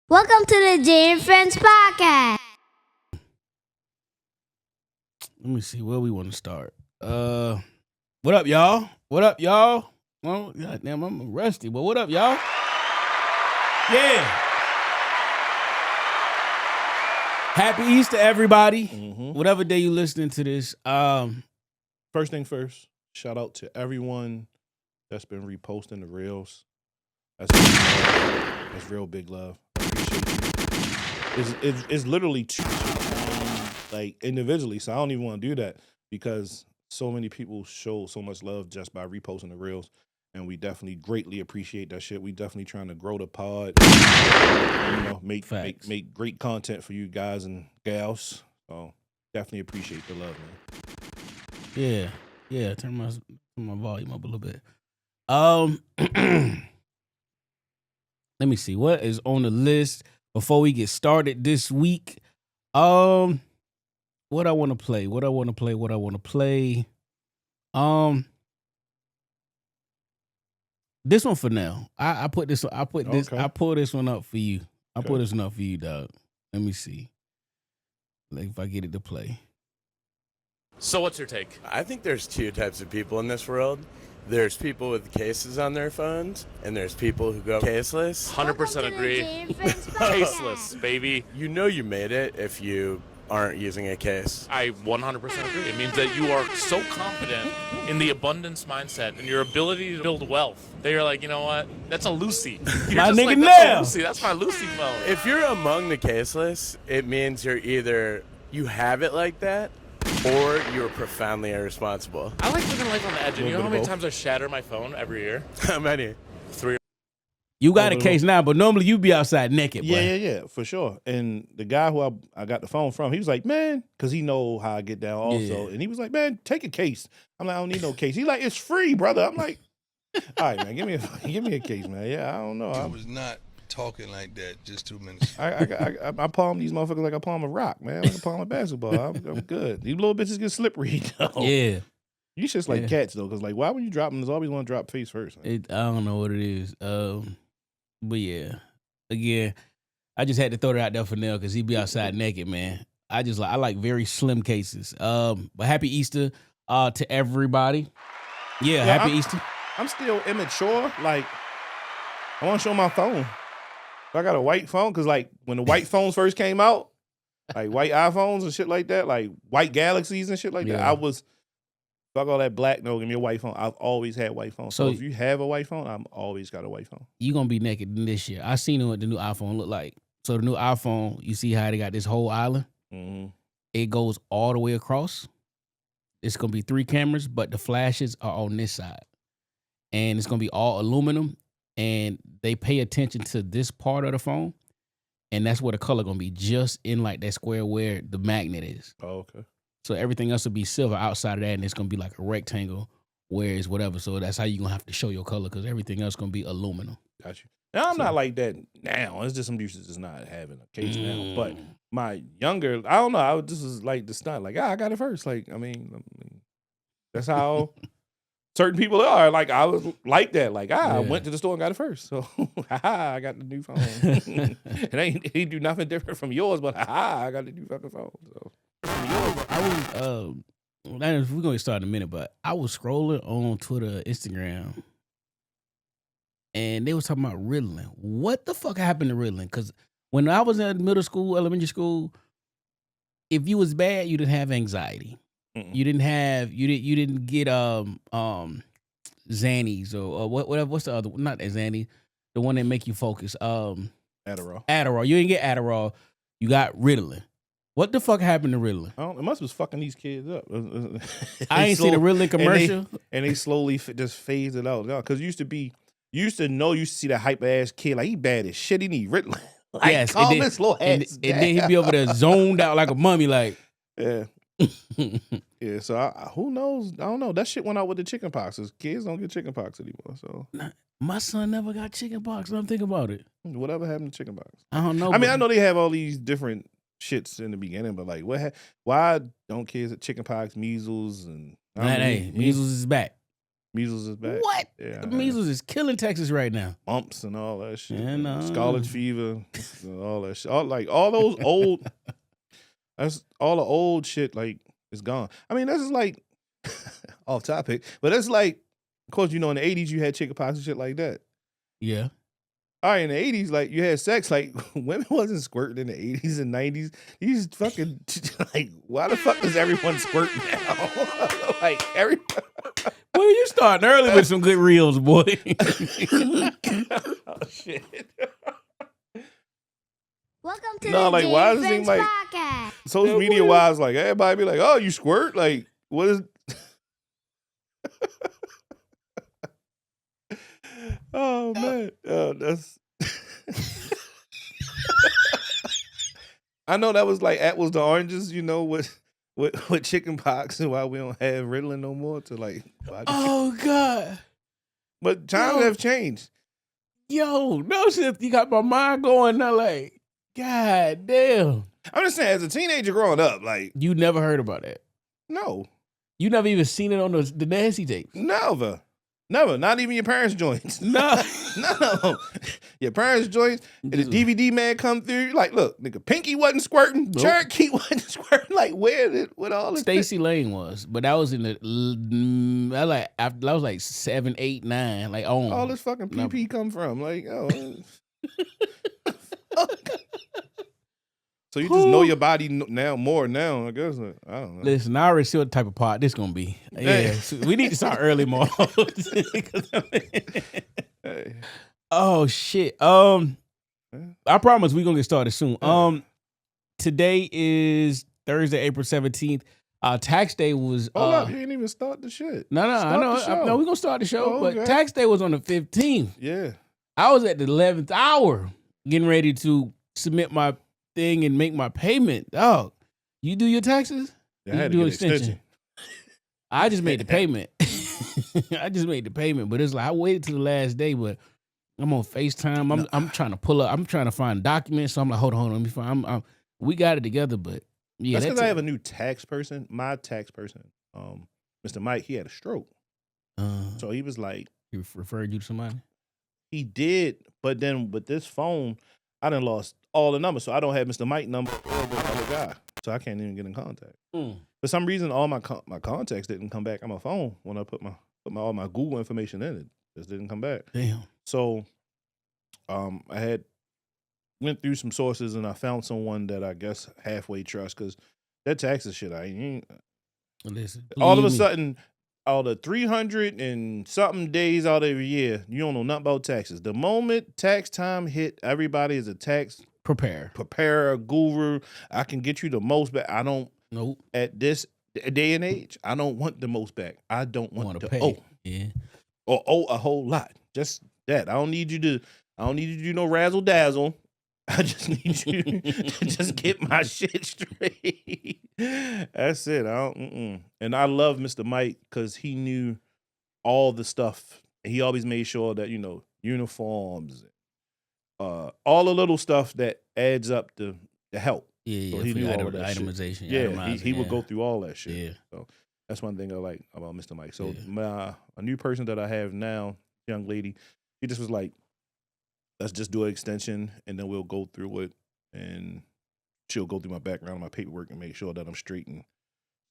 Welcome to the Jay and Friends Podcast. Let me see where we want to start. What up, y'all? What up, y'all? Well, goddamn, I'm rusty, but what up, y'all? Yeah. Happy Easter, everybody. Whatever day you listening to this. First thing first, shout out to everyone that's been reposting the reels. That's real big love. I appreciate you. It's literally like individually, so I don't even want to do that because so many people show so much love just by reposting the reels, and we definitely greatly appreciate that shit. We definitely trying to grow the pod, make great content for you guys and gals. So definitely appreciate the love, man. Yeah. Turn my volume up a little bit. Let me see what is on the list before we get started this week. What I want to play. This one for now. I pulled this one up for you. I pulled this one up for you, dog. Let me see. Like if I get it to play. So what's your take? I think there's two types of people in this world. There's people with cases on their phones, and there's people who go caseless. 100% agree. Caseless, baby. You know you made it if you aren't using a case. I 100% agree. It means that you are so confident in the abundance mindset and your ability to build wealth. They are like, you know what? That's a Lucy. You're My just nigga like, Nell. That's my Lucy phone. If you're among the caseless, it means you're either you have it like that, or you're profoundly irresponsible. I like living life on the edge. And you know how many times I shatter my phone every year? How many? 3. You got a case now, but normally you be outside naked, boy. Yeah, for sure. And the guy who I got the phone from, he was like, man, because he know how I get down also. Yeah. And he was like, man, take a case. I'm like, I don't need no case. He's like, it's free, brother. I'm like, all right, man, give me a case, man. Yeah, I don't know. I was not talking like that just 2 minutes ago. I palm these motherfuckers like I palm a rock, man. Like I palm a basketball. I'm good. These little bitches get slippery, though. Yeah. You just like cats, though, because like, why would you drop them? There's always want to drop face first. I don't know what it is. But yeah, again, I just had to throw it out there for Nell because he be outside naked, man. I like very slim cases. But happy Easter to everybody. Yeah, happy Easter. I'm still immature. Like, I want to show my phone. I got a white phone because, like, when the white phones first came out, like white iPhones and shit like that, like white Galaxies and shit like that, I was, fuck all that black, no, give me a white phone. I've always had white phones. So if you have a white phone, I've always got a white phone. You going to be naked this year. I seen what the new iPhone look like. So the new iPhone, you see how they got this whole island? Mm-hmm. It goes all the way across. It's going to be 3 cameras, but the flashes are on this side. And it's going to be all aluminum. And they pay attention to this part of the phone, and that's where the color gonna be, just in like that square where the magnet is. Oh, okay. So everything else will be silver outside of that, and it's gonna be like a rectangle where it's whatever. So that's how you're gonna have to show your color, because everything else gonna be aluminum. Got you. Now, I'm not like that now. It's just some uses just not having a case now. But my younger, I don't know. This was like the stunt. Like, I got it first. Like, I mean that's how certain people are. Like, I was like that. Like, I went to the store and got it first. So, I got the new phone. It ain't do nothing different from yours, but I got the new fucking phone. So, We're gonna start in a minute, but I was scrolling on Twitter, Instagram, and they was talking about Ritalin. What the fuck happened to Ritalin? Because when I was in middle school, elementary school, if you was bad, you didn't have anxiety. You didn't get Xannies or whatever. What's the other one? Not Xanny, the one that make you focus. Adderall. You didn't get Adderall. You got Ritalin. What the fuck happened to Ritalin? It must was fucking these kids up. I ain't seen a Ritalin commercial. And they slowly just phased it out. Because you used to see that hype ass kid, like, he bad as shit. He need Ritalin. Like, yes, calm this little ass and then he'd be over there zoned out like a mummy, like. Yeah. Yeah, so who knows? I don't know. That shit went out with the chicken pox. Kids don't get chicken pox anymore. So my son never got chicken pox. I'm thinking about it. Whatever happened to chicken pox? I don't know. I mean, I know they have all these different shits in the beginning, but like, why don't kids have chicken pox, measles, and measles is back. Measles is back. What? Yeah, The measles is killing Texas right now. Mumps and all that shit. Yeah, no. Scarlet fever and all that shit. All those old. That's all the old shit. Like is gone. I mean, that's just like off topic, but that's like, of course, in the 80s you had chickenpox and shit like that. Yeah. All right, in the 80s, like you had sex, like women wasn't squirting in the 80s and 90s. These fucking like, why the fuck does everyone squirt now? Like everyone. Well, you starting early with some good reels, boy. Oh shit. Welcome to No, the like, Jay why and does it seem Friends like- Podcast. Social media wise, like everybody be like, oh, you squirt? Like, what is oh man. That's I know that was like apples to oranges, with chicken pox and why we don't have Ritalin no more to like Oh God. but times have changed. Yo, no shit. You got my mind going now. Like, God damn. I'm just saying, as a teenager growing up, like, You never heard about that. no. You never even seen it on the nasty tapes. Never. Not even your parents' joints. No. None of them. Your parents' joints, and the DVD man come through. Like, look, nigga, Pinky wasn't squirting. Nope. Cherokee wasn't squirting. Like, what all this? Stacy Lane was, but that was in the I was like 7, 8, 9. Like All this fucking No. PP come from? Like, oh. So you just know your body now more now, I guess. I don't know. Listen, I already see what type of pot this gonna be. Yeah, Hey. so we need to start early more. Hey. Oh shit. I promise we gonna get started soon. Today is Thursday, April 17th. Tax day was. Hold up, you didn't even start the shit. No, I Start know. the show. No, we gonna start the show. Oh, okay. But tax day was on the 15th. Yeah. I was at the 11th hour, getting ready to submit my thing and make my payment. Dog, you do your taxes? I You had do to get extension. extension. I just made the payment. I just made the payment, but it's like I waited till the last day. But I'm on FaceTime. I'm trying to pull up. I'm trying to find documents. So I'm like, hold on, let me find. We got it together, but yeah, That's because I have a new tax person. My tax person, Mr. Mike, he had a stroke. So he was like, He referred you to somebody. he did, but then with this phone, I done lost all the numbers. So I don't have Mr. Mike number or the other guy. So I can't even get in contact. For some reason, all my contacts didn't come back on my phone when I put all my Google information in it. Just didn't come back. Damn. So I went through some sources and I found someone that I guess halfway trust, because that taxes shit, I ain't. Listen. All of a believe me. sudden, out of 300 and something days out of a year, you don't know nothing about taxes. The moment tax time hit, everybody is a tax preparer, guru. I can get you the most back. I don't. Nope. At this day and age, I don't want the most back. I don't want to pay. owe. Yeah. Or owe a whole lot. Just that. I don't need you to do no razzle dazzle. I just need you to just get my shit straight. That's it. And I love Mr. Mike because he knew all the stuff. He always made sure that, uniforms, all the little stuff that adds up to help. Yeah. So he knew all of that itemization. shit. Yeah, itemizing, he would go through all that shit. Yeah. So that's one thing I like about Mr. Mike. So Yeah. a new person that I have now, young lady, she just was like, let's just do an extension and then we'll go through it, and she'll go through my background, my paperwork, and make sure that I'm straight and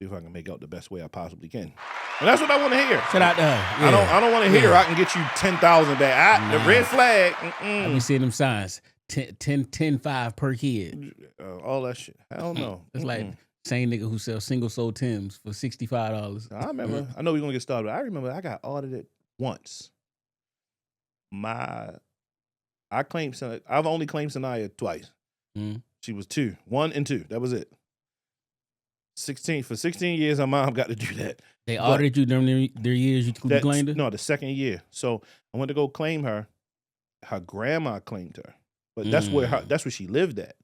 see if I can make out the best way I possibly can. And that's what I want to hear. Shout out to her. Yeah. I don't want to hear I can get you 10,000 back. The Nah. red flag. I be seeing them signs. 10-5 per kid. All that shit. Hell no. It's like same nigga who sells single soul Timbs for $65. I remember. I know we're gonna get started. But I remember I got audited once. I've only claimed Sanaya twice. She was 2, 1 and 2. That was it. For 16 years, my mom got to do that. They audited you during their years you claimed her? No, the second year. So I went to go claim her. Her grandma claimed her, but that's where she lived at.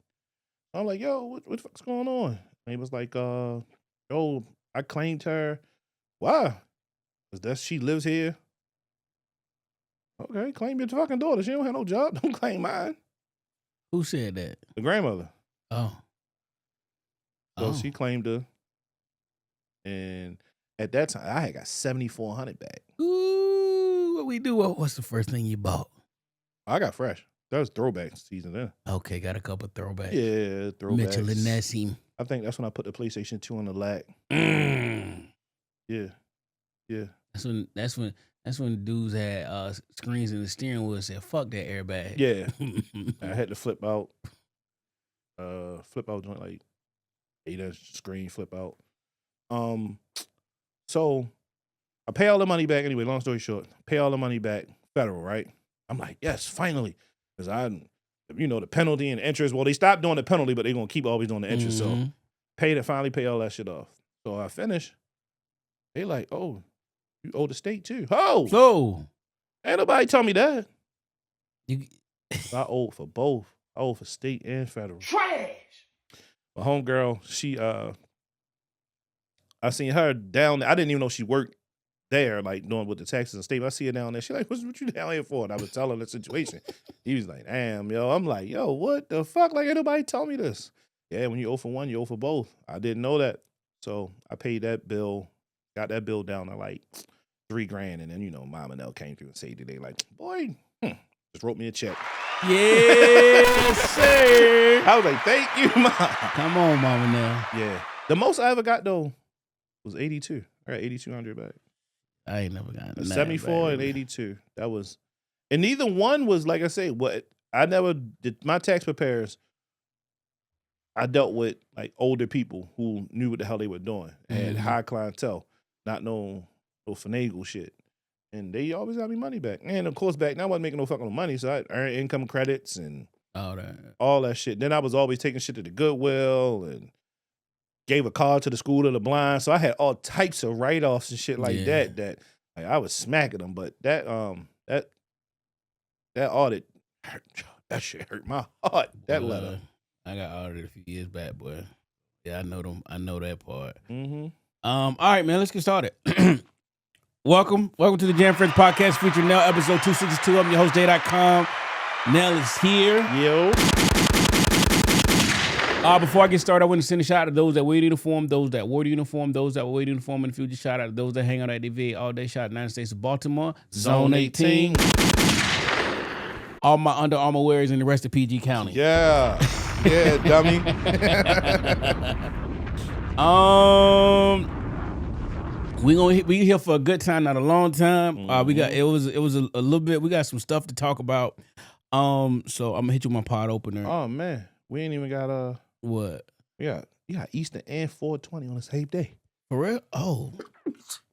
I'm like, yo, what the fuck's going on? And he was like, yo, I claimed her. Why? Because she lives here. Okay, claim your fucking daughter. She don't have no job. Don't claim mine. Who said that? The grandmother. Oh. So she claimed her. And at that time, I had got $7,400 back. Ooh. we do? What's the first thing you bought? I got fresh. That was throwback season then. Okay, got a couple throwbacks. Yeah, throwbacks. Mitchell and Nessie. I think that's when I put the PlayStation 2 on the lag. Yeah. That's when dudes had screens in the steering wheel and said, "Fuck that airbag." Yeah. I had to flip out joint, like 8-inch screen flip out. So I pay all the money back anyway. Long story short, pay all the money back, federal, right? I'm like, yes, finally, because the penalty and interest. Well, they stopped doing the penalty, but they're gonna keep always doing the interest. So finally pay all that shit off. So I finish. They like, oh, you owe the state too. Oh, So ain't nobody tell me that. you I owe for both. I owe for state and federal. Trash. My homegirl, she I seen her down there. I didn't even know she worked there, like doing with the taxes and state. I see her down there. She like, what you down here for? And I was telling her the situation. He was like, damn, yo. I'm like, yo, what the fuck? Like, ain't nobody tell me this. Yeah, when you owe for one, you owe for both. I didn't know that. So I paid that bill, got that bill down to like $3,000. And then, Mom and Nell came through and said today, like, boy, just wrote me a check. yes, sir. I was like, thank you, Mom. Come on, Mama Nell. Yeah. The most I ever got, though, was 82. I got 8,200 back. I ain't never gotten 74 and 82. That was, and neither one was, like I say, what I never did. My tax preparers, I dealt with like older people who knew what the hell they were doing and high clientele, not no finagle shit. And they always got me money back. And of course, back then I wasn't making no fucking money, so I earned income credits and all that shit. Then I was always taking shit to the Goodwill and gave a card to the school of the blind. So I had all types of write-offs and shit like that like, I was smacking them. But that audit, that shit hurt my heart. That letter. I got audited a few years back, boy. Yeah, I know them. I know that part. Mm-hmm. All right, man, let's get started. Welcome to the Jam Friends Podcast featuring Nell, episode 262. I'm your host, Day.com. Nell is here. Yo. Before I get started, I want to send a shout out to those that wear the uniform, those that wore the uniform, those that will wear the uniform in the future. Shout out to those that hang out at the VA all day. Shout out to the United States of Baltimore. Zone 18. All my Under Armour wearers in the rest of PG County. Yeah. Yeah, dummy. We here for a good time, not a long time. It was a little bit. We got some stuff to talk about. So I'm gonna hit you with my pod opener. Oh man, we ain't even got what? We got Easter and 420 on the same day. For real? Oh,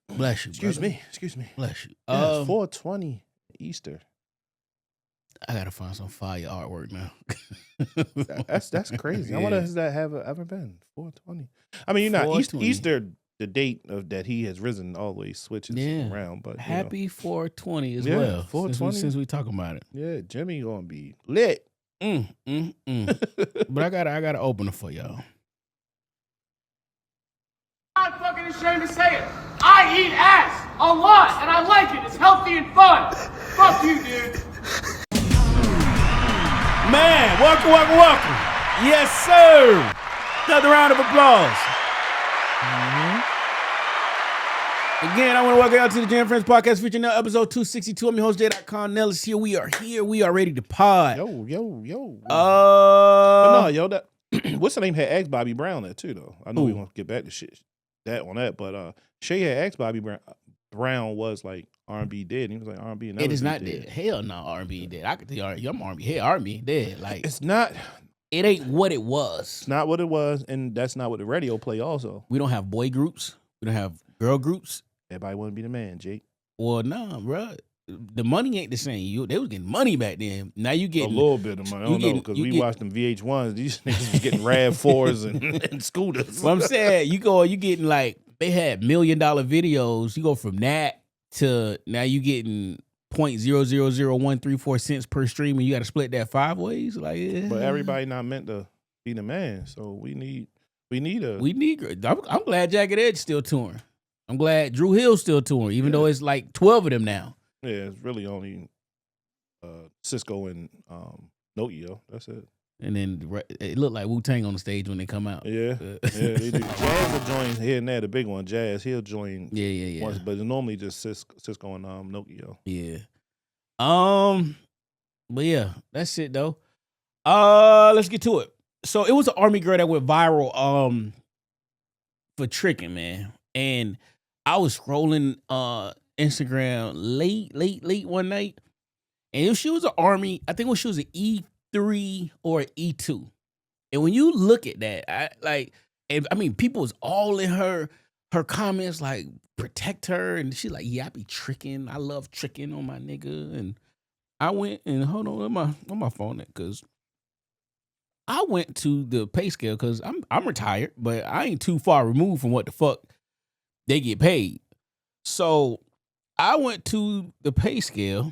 bless you. Excuse brother. me. Bless you. Yeah, 420 Easter. I gotta find some fire artwork now. That's crazy. I wonder has that ever been 420? I mean, Easter, the date of that he has risen always switches around. But happy 420 as well. 420 since we talking about it. Yeah, Jimmy gonna be lit. But I gotta open it for y'all. I'm not fucking ashamed to say it. I eat ass a lot, and I like it. It's healthy and fun. Fuck you, dude. Man, welcome. Yes, sir. Another round of applause. Again, I want to welcome y'all to the Jam Friends Podcast featuring Nell, episode 262. I'm your host, Day.com. Nell is here. We are here. We are ready to pod. Yo. But no, yo, that what's the name had asked Bobby Brown that too, though. I know we want to get back to shit that, but Shay had asked Bobby Brown was like R&B dead. And he was like R&B and it is not dead. Hell no, R&B dead. I could tell you, I'm R&B. Hey, R&B dead. Like it's not. It ain't what it was. It's not what it was, and that's not what the radio play. Also, we don't have boy groups. We don't have girl groups. Everybody want to be the man, Jake. Well, nah, bro. The money ain't the same. They was getting money back then. Now you getting a little bit of money. I don't know because we watched them VH1s. These niggas was getting RAV4s and scooters. Well, I'm saying you getting like they had $1 million videos. You go from that to now you getting 0.000134 cents per stream, and you got to split that 5 ways. Like, but everybody not meant to be the man. So we need. I'm glad Jagged Edge still touring. I'm glad Drew Hill's still touring, even though it's like 12 of them now. Yeah, it's really only Cisco and Nokia. That's it. And then it looked like Wu-Tang on the stage when they come out. Yeah, they do. Jazz will join here and there. The big one, Jazz, he'll join. Yeah. Once, but it's normally just Cisco and Nokia. Yeah. But yeah, that's it though. Let's get to it. So it was an army girl that went viral for tricking, man. And I was scrolling Instagram late one night. And if she was an army, I think when she was an E3 or an E2. And when you look at that, I mean, people was all in her comments like protect her, and she like, yeah, I be tricking. I love tricking on my nigga. And I went and hold on my phone because I went to the pay scale because I'm retired, but I ain't too far removed from what the fuck they get paid. So I went to the pay scale,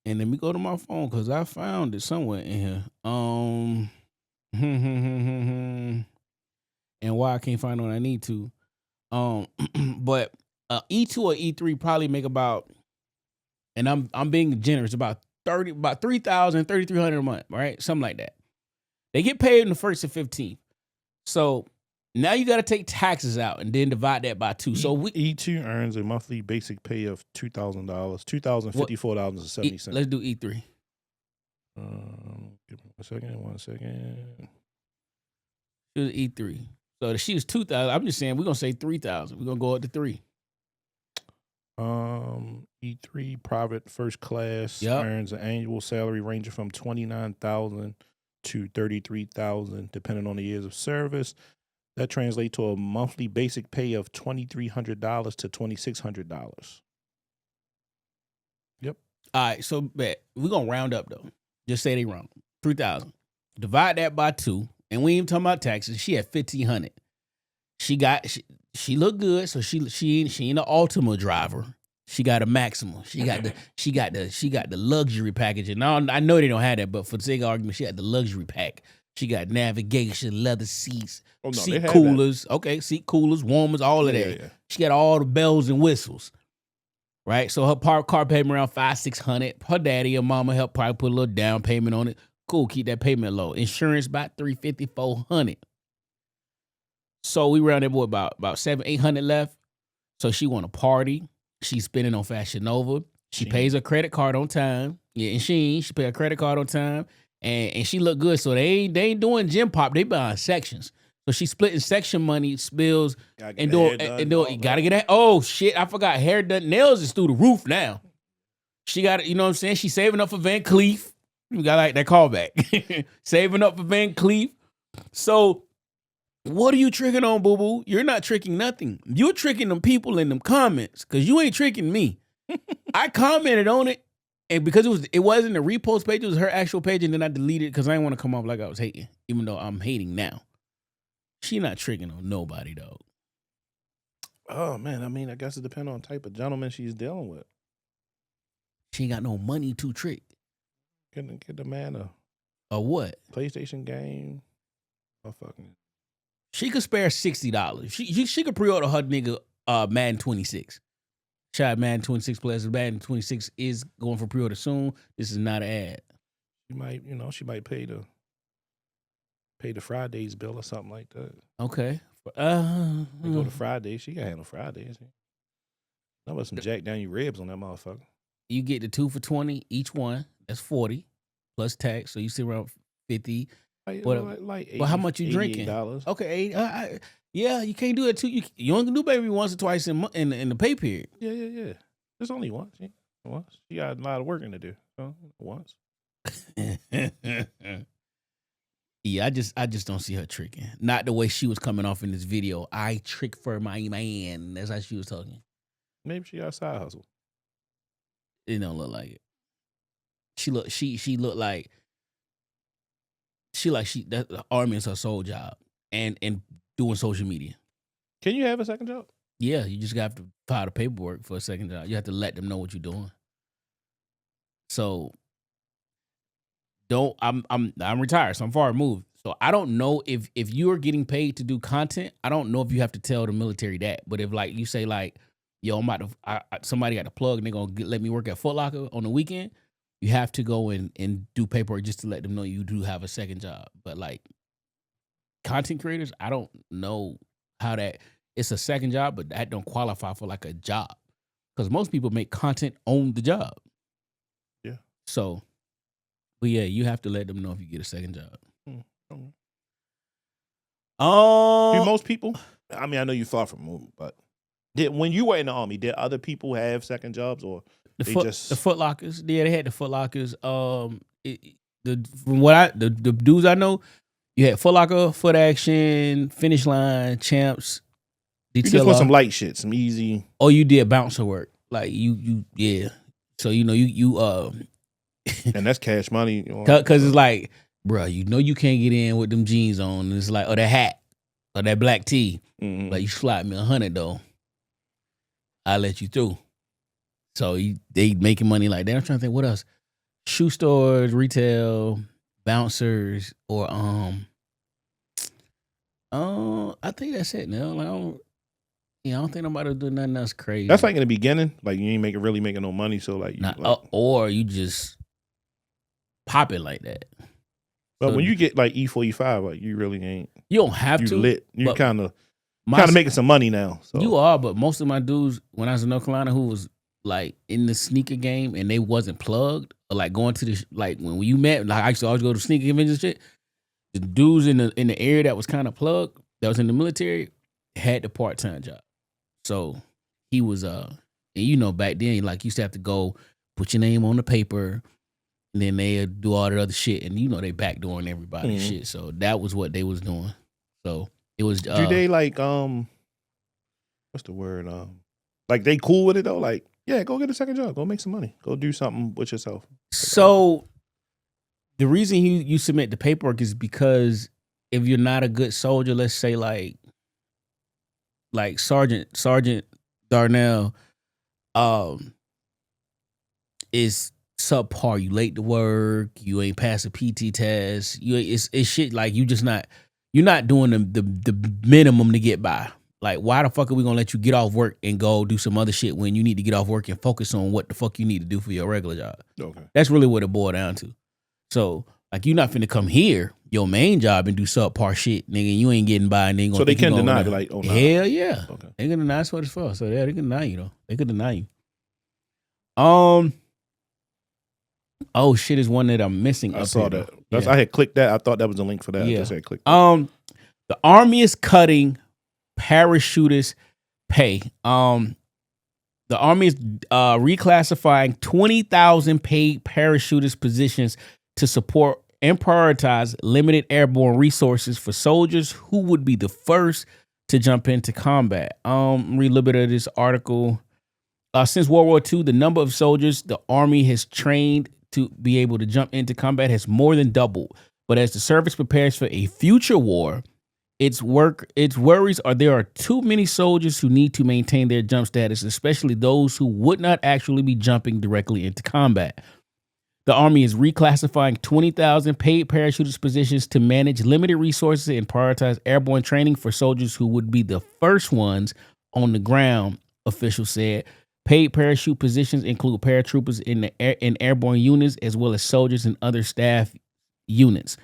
and let me go to my phone because I found it somewhere in here. And why I can't find what I need to. But E2 or E3 probably make about, and I'm being generous, about 3,000, 3,300 a month, right? Something like that. They get paid on the 1st and 15th. So now you got to take taxes out and then divide that by 2. So E2 earns a monthly basic pay of $2,000, $2,054.70. Let's do E3. Give me one second. She was E3. So she was 2,000. I'm just saying we're gonna say 3,000. We're gonna go up to 3. E3 private first class earns an annual salary ranging from $29,000 to $33,000, depending on the years of service. That translates to a monthly basic pay of $2,300 to $2,600. Yep. All right, so we're gonna round up though. Just say they wrong. 3,000. Divide that by 2, and we ain't even talking about taxes. She had 1,500. She looked good, so she ain't an Ultima driver. She got a Maxima. She got the luxury package. And I know they don't have that, but for the sake of argument, she had the luxury pack. She got navigation, leather seats, seat coolers. That. Okay, seat coolers, warmers, all of that. Yeah. She got all the bells and whistles. Right? So her car payment around $500-$600. Her daddy or mama helped probably put a little down payment on it. Cool, keep that payment low. Insurance about $350-$400. So we round that boy about $700-$800 left. So she want to party. She's spending on Fashion Nova. She pays her credit card on time. Yeah, and she pay her credit card on time. And she look good. So they ain't doing gym pop. They buying sections. So she's splitting section money, spills, and doing gotta get that. Oh shit, I forgot. Hair done, nails is through the roof now. She got it, you know what I'm saying? She's saving up for Van Cleef. You got like that callback. Saving up for Van Cleef. So what are you tricking on, boo-boo? You're not tricking nothing. You're tricking them people in them comments because you ain't tricking me. I commented on it, and because it wasn't a repost page, it was her actual page, and then I deleted it because I didn't want to come off like I was hating, even though I'm hating now. She not tricking on nobody, though. Oh, man. I mean, I guess it depends on the type of gentleman she's dealing with. She ain't got no money to trick. Get the man a what? PlayStation game. Oh, fucking. She could spare $60. She could pre-order her nigga Madden 26. Shout out Madden 26 players. Madden 26 is going for pre-order soon. This is not an ad. She might pay the Fridays bill or something like that. Okay. They go to Fridays. She got handle Fridays. How about some Jack Daniel ribs on that motherfucker? You get the 2 for $20 each one. That's $40 plus tax. So you see around $50. Like 80, but how much you drinking? $88. Okay, yeah, you can't do it too. You only can do maybe once or twice in the pay period. Yeah. There's only once. She got a lot of working to do. So once. Yeah, I just don't see her tricking. Not the way she was coming off in this video. I trick for my man. That's how she was talking. Maybe she got a side hustle. It don't look like it. She looked like that the army is her sole job and doing social media. Can you have a second job? Yeah, you just have to file the paperwork for a second job. You have to let them know what you're doing. So I'm retired, so I'm far removed. So I don't know if you're getting paid to do content. I don't know if you have to tell the military that. But if like you say like, yo, I'm about to somebody got the plug and they're gonna let me work at Foot Locker on the weekend, you have to go and do paperwork just to let them know you do have a second job. But like content creators, I don't know how that it's a second job, but that don't qualify for like a job because most people make content on the job. Yeah. So, but yeah, you have to let them know if you get a second job. Do most people? I mean, I know you far from moving, but when you were in the Army, did other people have second jobs or The just Foot Lockers? Yeah, they had the Foot Lockers. From what the dudes I know, you had Foot Locker, Foot Action, Finish Line, Champs. you just want some light shit, some easy. Or you did bouncer work, like you yeah. So you And that's cash money. because it's like, bro, you can't get in with them jeans on. And it's like, or that hat, or that black tee. Mhm. Like you slide me 100 though, I'll let you through. So they making money like that. I'm trying to think what else. Shoe stores, retail, bouncers, or I think that's it now. Like I don't think nobody do nothing else crazy. That's like in the beginning, like you ain't really making no money, so like, or you just pop it like that. But So when you get like E4, E5, like you really ain't. You don't have You to. lit. You but kind of making some money now. So. You are, but most of my dudes when I was in North Carolina who was like in the sneaker game and they wasn't plugged or like going to the like when you met, like I used to always go to sneaker conventions and shit. The dudes in the area that was kind of plugged, that was in the military, had the part-time job. So he was and back then like you used to have to go put your name on the paper and then they do all the other shit and they backdooring everybody and shit. So that was what they was doing. So it was do they like what's the word? Like they cool with it though? Like, yeah, go get a second job, go make some money, go do something with yourself. So the reason you submit the paperwork is because if you're not a good soldier, let's say like Sergeant Darnell is subpar. You late to work, you ain't pass a PT test, it's shit like you're not doing the minimum to get by. Like, why the fuck are we gonna let you get off work and go do some other shit when you need to get off work and focus on what the fuck you need to do for your regular job? Okay. That's really what it boiled down to. So, like, you're not finna come here, your main job, and do subpar shit, nigga. You ain't getting by, and they ain't gonna. So they can deny it, like, oh no. Hell yeah. Okay. They can deny what it's for. So yeah, they can deny you though. They could deny you. Oh shit, is one that I'm missing. I up saw here, that. though. I had clicked that. I thought that was the link for that. Yeah. I just had clicked. The Army is cutting parachutist pay. The Army is reclassifying 20,000 paid parachutist positions to support and prioritize limited airborne resources for soldiers who would be the first to jump into combat. Read a little bit of this article. Since World War II, the number of soldiers the Army has trained to be able to jump into combat has more than doubled. But as the service prepares for a future war, its worries are there are too many soldiers who need to maintain their jump status, especially those who would not actually be jumping directly into combat. The Army is reclassifying 20,000 paid parachutist positions to manage limited resources and prioritize airborne training for soldiers who would be the first ones on the ground, officials said. Paid parachute positions include paratroopers in airborne units as well as soldiers and other staff units.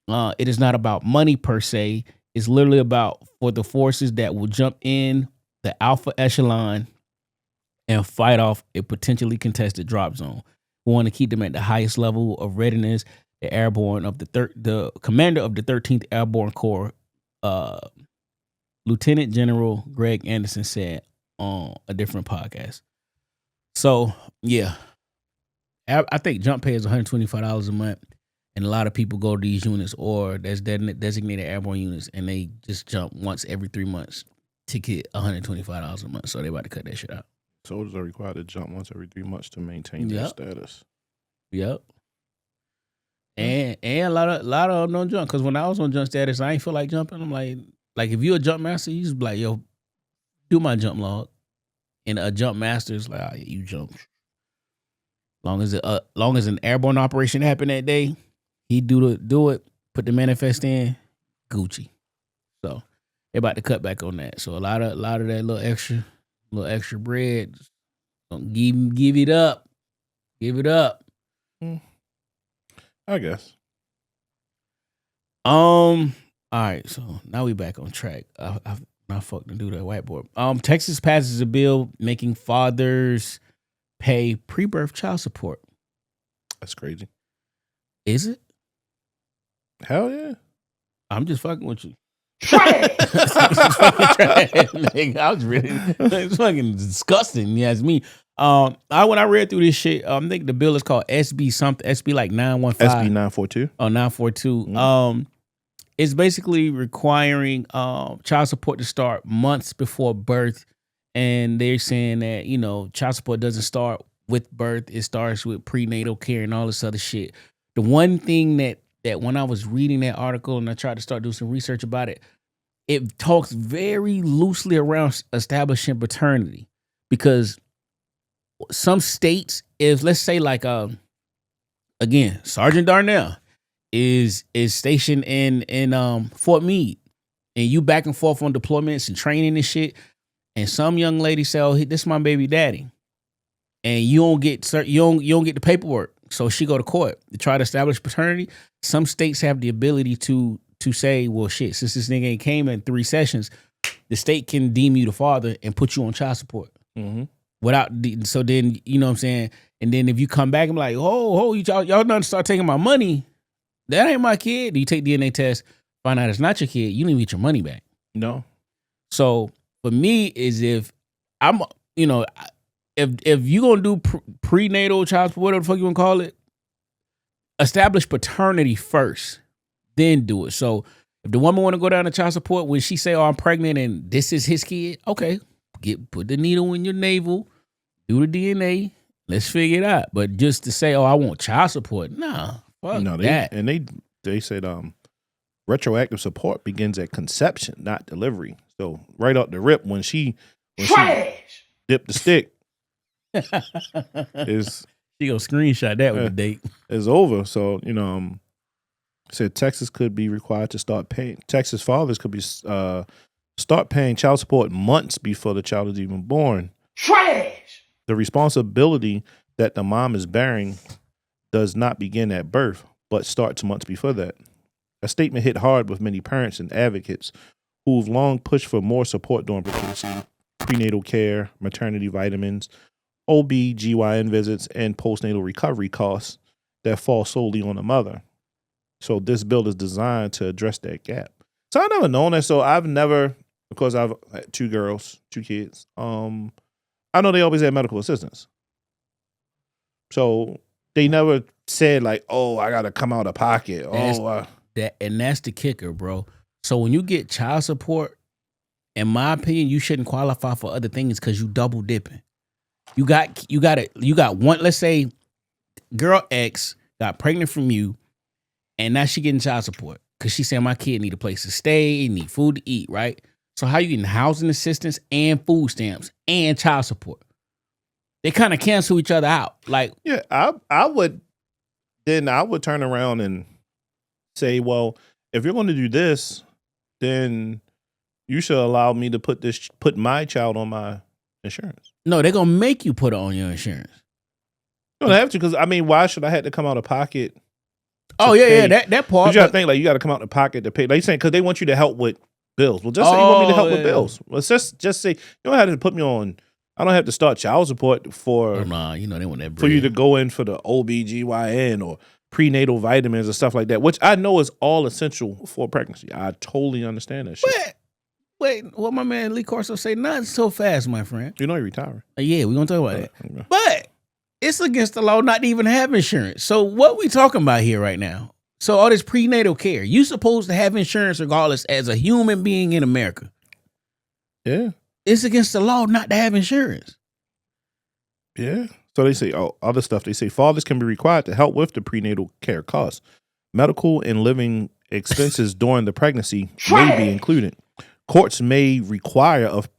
It is not about money per se. It's literally about for the forces that will jump in the alpha echelon and fight off a potentially contested drop zone. We want to keep them at the highest level of readiness. The airborne of the commander of the 13th Airborne Corps, Lieutenant General Greg Anderson, said on a different podcast. So yeah, I think jump pay is $125 a month. And a lot of people go to these units or that's designated airborne units and they just jump once every 3 months to get $125 a month. So they about to cut that shit out. Soldiers are required to jump once every 3 months to maintain their status. Yep. And a lot of them don't jump. Because when I was on jump status, I ain't feel like jumping. I'm like if you're a jump master, you just be like, yo, do my jump log. And a jump master is like, oh, yeah, you jump. Long as an airborne operation happened that day, he do it, put the manifest in, Gucci. So they about to cut back on that. So a lot of that little extra bread, don't give it up. Give it up. I guess. All right, so now we back on track. I've not fucking do that whiteboard. Texas passes a bill making fathers pay pre-birth child support. That's crazy. Is it? Hell yeah. I'm just fucking with you. Trash! Nigga, I was really, it's fucking disgusting. You ask me. When I read through this shit, I think the bill is called SB something, SB like 915. SB 942. Oh, 942. Mm-hmm. It's basically requiring child support to start months before birth, and they're saying that child support doesn't start with birth; it starts with prenatal care and all this other shit. The one thing that when I was reading that article and I tried to start doing some research about it, it talks very loosely around establishing paternity, because some states, if let's say like again, Sergeant Darnell is stationed in Fort Meade, and you back and forth on deployments and training and shit, and some young lady say, "Oh, this is my baby daddy," and you don't get the paperwork, so she go to court to try to establish paternity. Some states have the ability to say, "Well, shit, since this nigga ain't came in 3 sessions, the state can deem you the father and put you on child support." Mm-hmm. So then, you know what I'm saying? And then if you come back and be like, y'all done start taking my money, that ain't my kid. You take DNA test, find out it's not your kid, you don't even get your money back. No. So for me, is if I'm, if you gonna do prenatal child support, whatever the fuck you wanna call it, establish paternity first, then do it. So if the woman wanna go down to child support when she say, "Oh, I'm pregnant and this is his kid," okay, put the needle in your navel, do the DNA, let's figure it out. But just to say, "Oh, I want child support," nah, fuck that. And they said retroactive support begins at conception, not delivery. So right off the rip, when she dipped the stick, is she gonna screenshot that with the date. Is over. So said Texas could be required to start paying. Texas fathers could be start paying child support months before the child is even born. Trash! The responsibility that the mom is bearing does not begin at birth, but starts months before that. A statement hit hard with many parents and advocates who've long pushed for more support during pregnancy, prenatal care, maternity vitamins, OB/GYN visits, and postnatal recovery costs that fall solely on the mother. So this bill is designed to address that gap. So I've never known that. So I've never, because I've had 2 girls, 2 kids. I know they always had medical assistance. So they never said like, "Oh, I got to come out of pocket." And that's the kicker, bro. So when you get child support, in my opinion, you shouldn't qualify for other things because you double dipping. You got one. Let's say girl X got pregnant from you, and now she getting child support because she saying my kid need a place to stay, need food to eat, right? So how you getting housing assistance and food stamps and child support? They kind of cancel each other out. Like, yeah, I would turn around and say, well, if you're going to do this, then you should allow me to put my child on my insurance. No, they're gonna make you put it on your insurance. You don't have to, because why should I have to come out of pocket? Oh yeah, that part. But you gotta think like you gotta come out of pocket to pay. Like saying because they want you to help with bills. Well, just say you want me to help with bills. Let's just say you don't have to put me on. I don't have to start child support for. Oh, nah, they want that bread. For you to go in for the OB/GYN or prenatal vitamins and stuff like that, which I know is all essential for pregnancy. I totally understand that shit. Wait, what my man Lee Corso say? Not so fast, my friend. You know you're retiring. Yeah, we're gonna talk about that. Okay. But it's against the law not to even have insurance. So what we talking about here right now? So all this prenatal care, you supposed to have insurance regardless as a human being in America. Yeah. It's against the law not to have insurance. Yeah. So they say, other stuff. They say fathers can be required to help with the prenatal care costs. Medical and living expenses during the pregnancy may be included. Courts may require of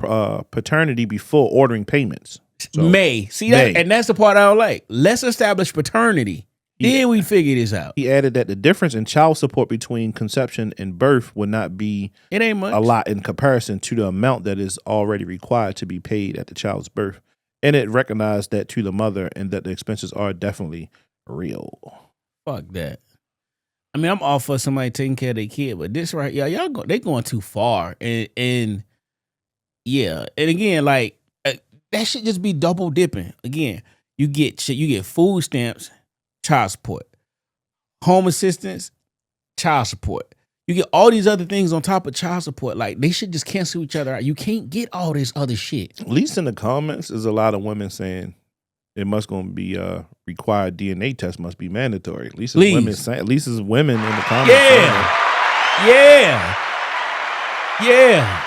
paternity before ordering payments. So, may. See that? And that's the part I don't like. Let's establish paternity. Then we figure this out. He added that the difference in child support between conception and birth would not be it ain't much. A lot in comparison to the amount that is already required to be paid at the child's birth. And it recognized that to the mother and that the expenses are definitely Real. Fuck that. I mean, I'm all for somebody taking care of their kid, but this right, they going too far, and yeah, and again, like that should just be double dipping. Again, you get food stamps, child support, home assistance, child support. You get all these other things on top of child support. Like they should just cancel each other out. You can't get all this other shit. At least in the comments, there's a lot of women saying it must going to be required DNA test must be mandatory. At least it's women saying, at least it's women in the comments. Yeah.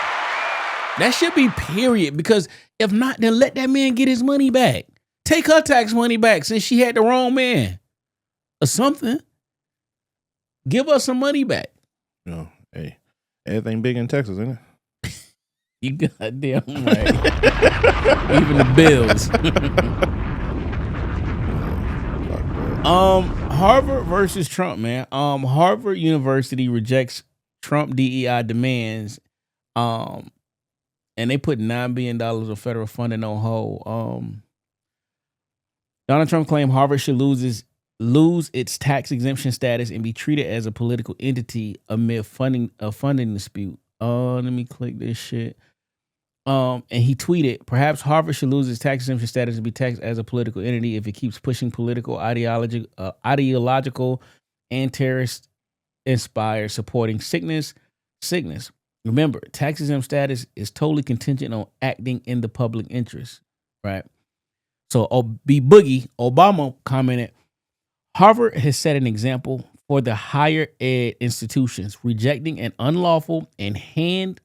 That should be period. Because if not, then let that man get his money back. Take her tax money back since she had the wrong man or something. Give us some money back. No, hey, everything big in Texas, isn't it? You goddamn right. Even the bills. Harvard versus Trump, man. Harvard University rejects Trump DEI demands. And they put $9 billion of federal funding on hold. Donald Trump claimed Harvard should lose its tax exemption status and be treated as a political entity amid a funding dispute. Let me click this shit. And he tweeted, perhaps Harvard should lose its tax exemption status and be taxed as a political entity if it keeps pushing political ideological and terrorist inspired supporting sickness. Remember, tax exempt status is totally contingent on acting in the public interest, right? So B Boogie, Obama commented, Harvard has set an example for the higher ed institutions, rejecting an unlawful and ham-handed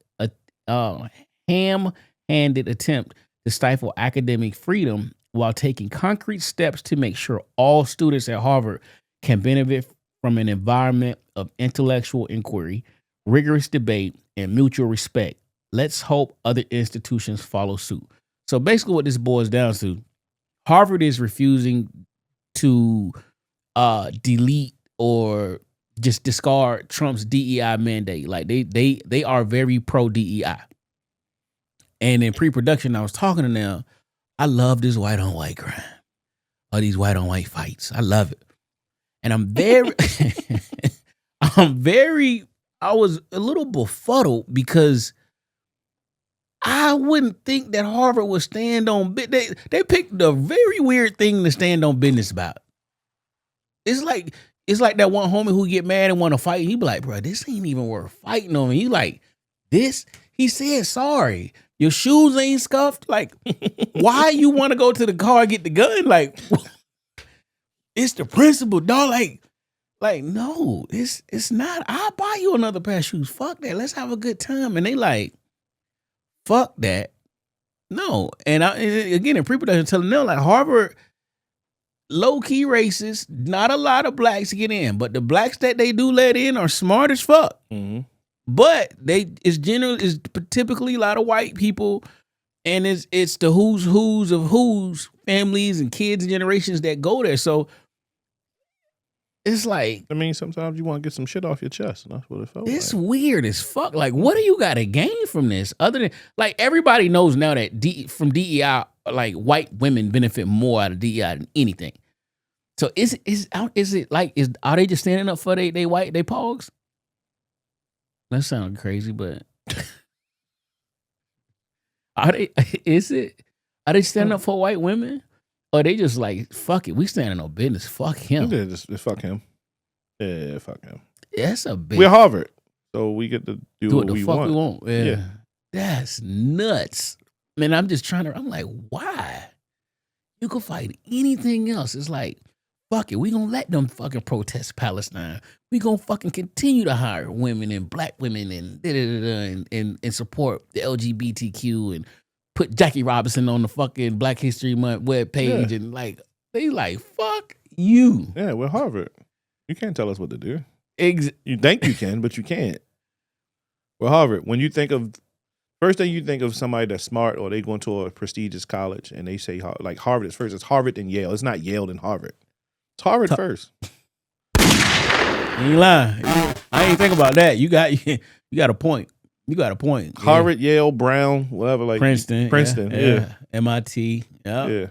attempt to stifle academic freedom while taking concrete steps to make sure all students at Harvard can benefit from an environment of intellectual inquiry, rigorous debate, and mutual respect. Let's hope other institutions follow suit. So basically what this boils down to, Harvard is refusing to delete or just discard Trump's DEI mandate. Like they are very pro DEI. And in pre-production, I was talking to Nell. I love this white on white crime or these white on white fights. I love it. And I'm very, I was a little befuddled because I wouldn't think that Harvard would stand on, they picked a very weird thing to stand on business about. It's like that one homie who get mad and want to fight. He be like, bro, this ain't even worth fighting on. He like, this, he said, sorry, your shoes ain't scuffed. Like, why you want to go to the car and get the gun? Like, it's the principle, dog. Like, no, it's not. I'll buy you another pair of shoes. Fuck that. Let's have a good time. And they like, fuck that. No. And again, in pre-production, telling them like Harvard, low-key racist, not a lot of blacks get in, but the blacks that they do let in are smart as fuck. Mm-hmm. But it's typically a lot of white people, and it's the who's of who's families and kids and generations that go there. So it's like, I mean, sometimes you want to get some shit off your chest, and that's what it felt like. It's weird as fuck. Like, what do you got to gain from this? Other than, like, everybody knows now that from DEI, like, white women benefit more out of DEI than anything. So are they just standing up for they pogs? That sounds crazy, but are they standing up for white women? Or they just like, fuck it, we standing on business. Fuck him. Yeah, just fuck him. Yeah, fuck him. That's a big. We're Harvard, so we get to do what we fuck want. we want. Yeah. That's nuts. Man, I'm like, why? You could fight anything else. It's like, fuck it, we gonna let them fucking protest Palestine. We gonna fucking continue to hire women and black women and support the LGBTQ and put Jackie Robinson on the fucking Black History Month webpage and like, they like, fuck you. Yeah, we're Harvard. You can't tell us what to do. You think you can, but you can't. We're Harvard. When you think of, first thing you think of somebody that's smart or they going to a prestigious college and they say like Harvard is first. It's Harvard and Yale. It's not Yale and Harvard. It's Harvard first. You ain't lying. I ain't think about that. You got a point. You got a point. Harvard, Yale, Brown, whatever, like Princeton, yeah. MIT. Yeah.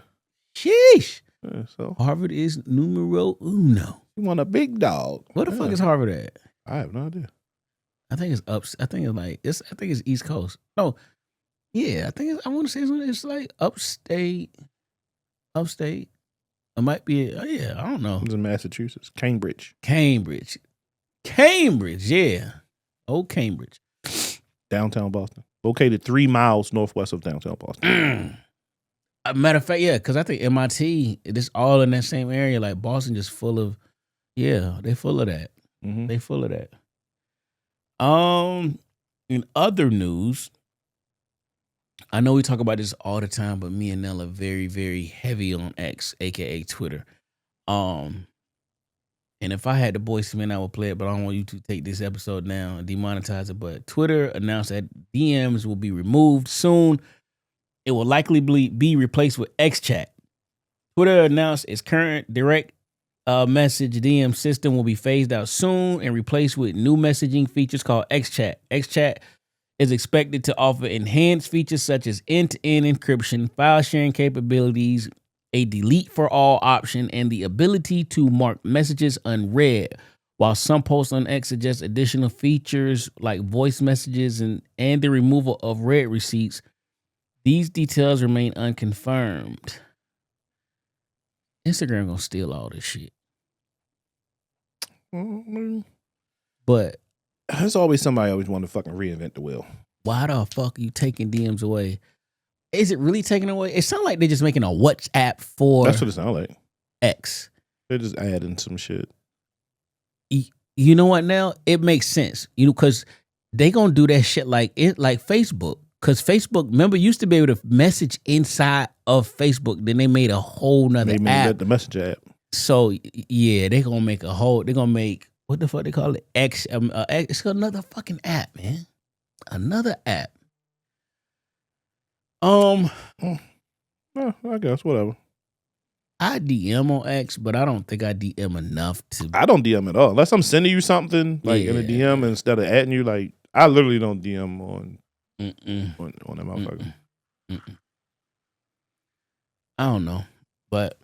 Sheesh. Yeah, so Harvard is numero uno. you want a big dog. Where the fuck is Harvard at? I have no idea. I think it's up. I think it's East Coast. No, yeah, I want to say it's like upstate. It might be. Yeah, I don't know. It's in Massachusetts, Cambridge, Yeah, old Cambridge, downtown Boston, located 3 miles northwest of downtown Boston. Matter of fact, yeah, because I think MIT, it's all in that same area. Like Boston, just full of, they full of that. Mm-hmm. They full of that. In other news, I know we talk about this all the time, but me and Nell are very, very heavy on X, aka Twitter. And if I had the voice man, I would play it, but I don't want you to take this episode down and demonetize it. But Twitter announced that DMs will be removed soon. It will likely be replaced with XChat. Twitter announced its current direct message DM system will be phased out soon and replaced with new messaging features called XChat. XChat is expected to offer enhanced features such as end-to-end encryption, file sharing capabilities, a delete for all option, and the ability to mark messages unread. While some posts on X suggest additional features like voice messages and the removal of read receipts, these details remain unconfirmed. Instagram gonna steal all this shit. But there's always somebody always want to fucking reinvent the wheel. Why the fuck are you taking DMs away? Is it really taking away? It sounds like they're just making a WhatsApp for That's what it sounds like. X. They're just adding some shit. You know what now? It makes sense. Because they gonna do that shit like Facebook. Because Facebook, remember, used to be able to message inside of Facebook. Then they made a whole nother They made app. that the messenger app. So yeah, they're gonna make what the fuck they call it? X. It's another fucking app, man. Another app. I guess whatever. I DM on X, but I don't think I DM enough to. I don't DM at all unless I'm sending you something like in a DM instead of adding you. Like I literally don't DM on that motherfucker. I don't know, but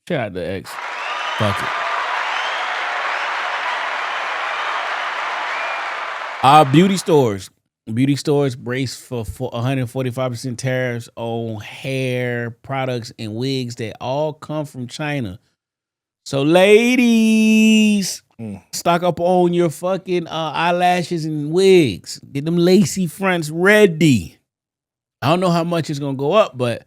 shout out to X. Fuck it. Beauty stores brace for 145% tariffs on hair products and wigs that all come from China. So, ladies, stock up on your fucking eyelashes and wigs. Get them lacy fronts ready. I don't know how much it's gonna go up, but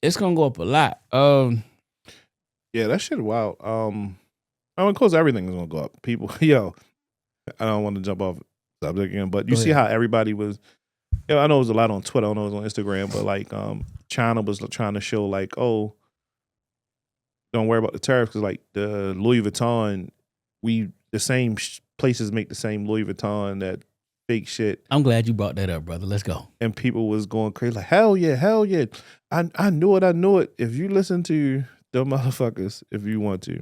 it's gonna go up a lot. Yeah, that shit wild. Of course, everything is gonna go up. People, I don't want to jump off subject again, but you see how everybody was. I know it was a lot on Twitter. I don't know it was on Instagram, but like, China was trying to show like, oh, don't worry about the tariffs because like the Louis Vuitton, the same places make the same Louis Vuitton that fake shit. I'm glad you brought that up, brother. Let's go. And people was going crazy like, hell yeah. I knew it. If you listen to the motherfuckers, if you want to.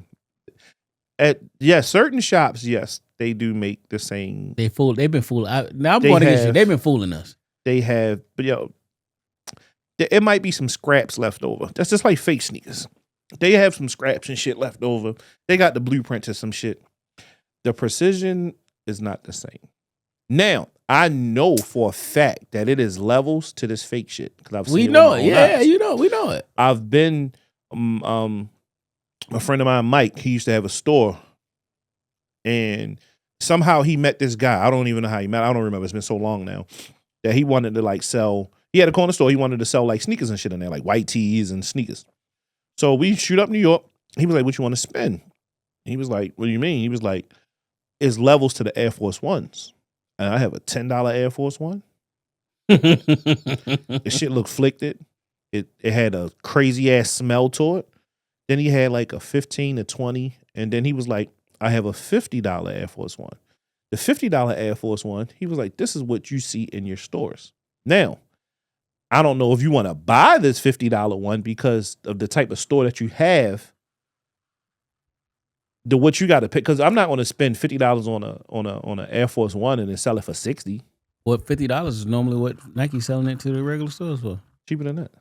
Certain shops, yes, they do make the same. They've been fooling. Now I'm going against you. They've been fooling us. They have, but it might be some scraps left over. That's just like fake sneakers. They have some scraps and shit left over. They got the blueprint to some shit. The precision is not the same. Now, I know for a fact that it is levels to this fake shit because I've seen we it know with it. my own Yeah, eyes. we know it. I've been a friend of mine, Mike, he used to have a store and somehow he met this guy. I don't even know how he met. I don't remember. It's been so long now that he wanted to like sell. He had a corner store. He wanted to sell like sneakers and shit in there, like white tees and sneakers. So we shoot up New York. He was like, what you want to spend? He was like, what do you mean? He was like, it's levels to the Air Force Ones. And I have a $10 Air Force One. The shit looked flicked. It had a crazy ass smell to it. Then he had like a 15 to 20. And then he was like, I have a $50 Air Force One. The $50 Air Force One, he was like, this is what you see in your stores. Now, I don't know if you want to buy this $50 one because of the type of store that you have. What you got to pick, because I'm not going to spend $50 on a Air Force One and then sell it for $60. What $50 is normally what Nike's selling it to the regular stores for. Cheaper than that.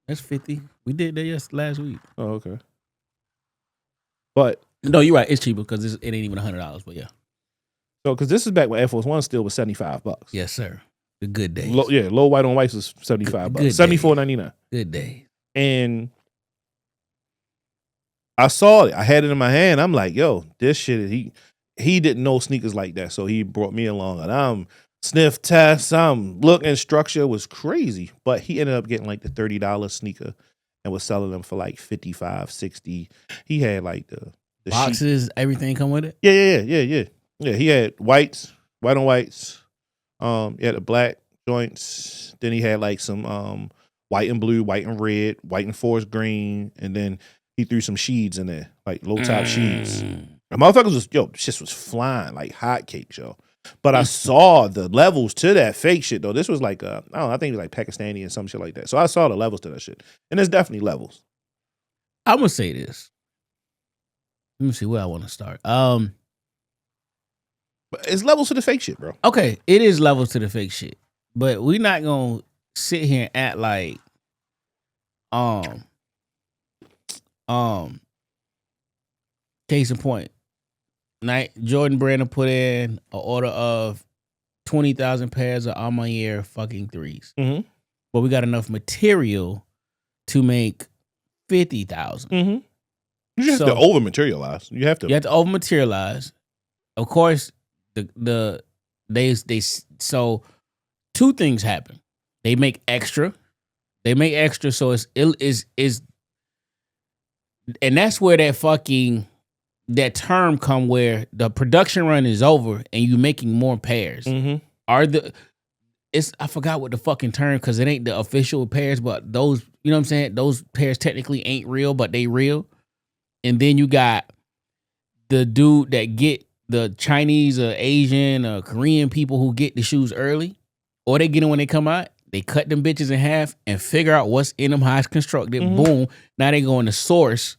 That's $50. We did that last week. Oh, okay. But No, you're right. It's cheaper because it ain't even $100. But yeah, so because this is back when Air Force One still was $75. yes, sir. The good days. Low white on whites was $75. Good $74.99. Good day. And I saw it. I had it in my hand. I'm like, yo, this shit. He didn't know sneakers like that, so he brought me along, and I'm sniff test. I'm looking. Structure was crazy, but he ended up getting like the $30 sneaker and was selling them for like 55, 60. He had like the Boxes, sheet. everything come with it. Yeah. He had white on whites. He had the black joints. Then he had like some white and blue, white and red, white and forest green, and then he threw some sheets in there, like low top sheets. The motherfuckers was shit was flying like hotcakes, yo. But I saw the levels to that fake shit though. This was like I don't know, I think it was like Pakistani and some shit like that. So I saw the levels to that shit, and there's definitely levels. I'm gonna say this. Let me see where I want to start. But it's levels to the fake shit, bro. Okay, it is levels to the fake shit, but we're not gonna sit here and act like case in point, Jordan Brandon put in an order of 20,000 pairs of Armanier fucking threes, but we got enough material to make 50,000. You just have to over materialize. You have to over materialize. Of course, so two things happen. They make extra. So it's and that's where that term come where the production run is over and you making more pairs. I forgot what the fucking term, because it ain't the official pairs, but those, you know what I'm saying? Those pairs technically ain't real, but they real. And then you got the dude that get the Chinese or Asian or Korean people who get the shoes early, or they get them when they come out. They cut them bitches in half and figure out what's in them, how it's constructed. Boom. Now they going to source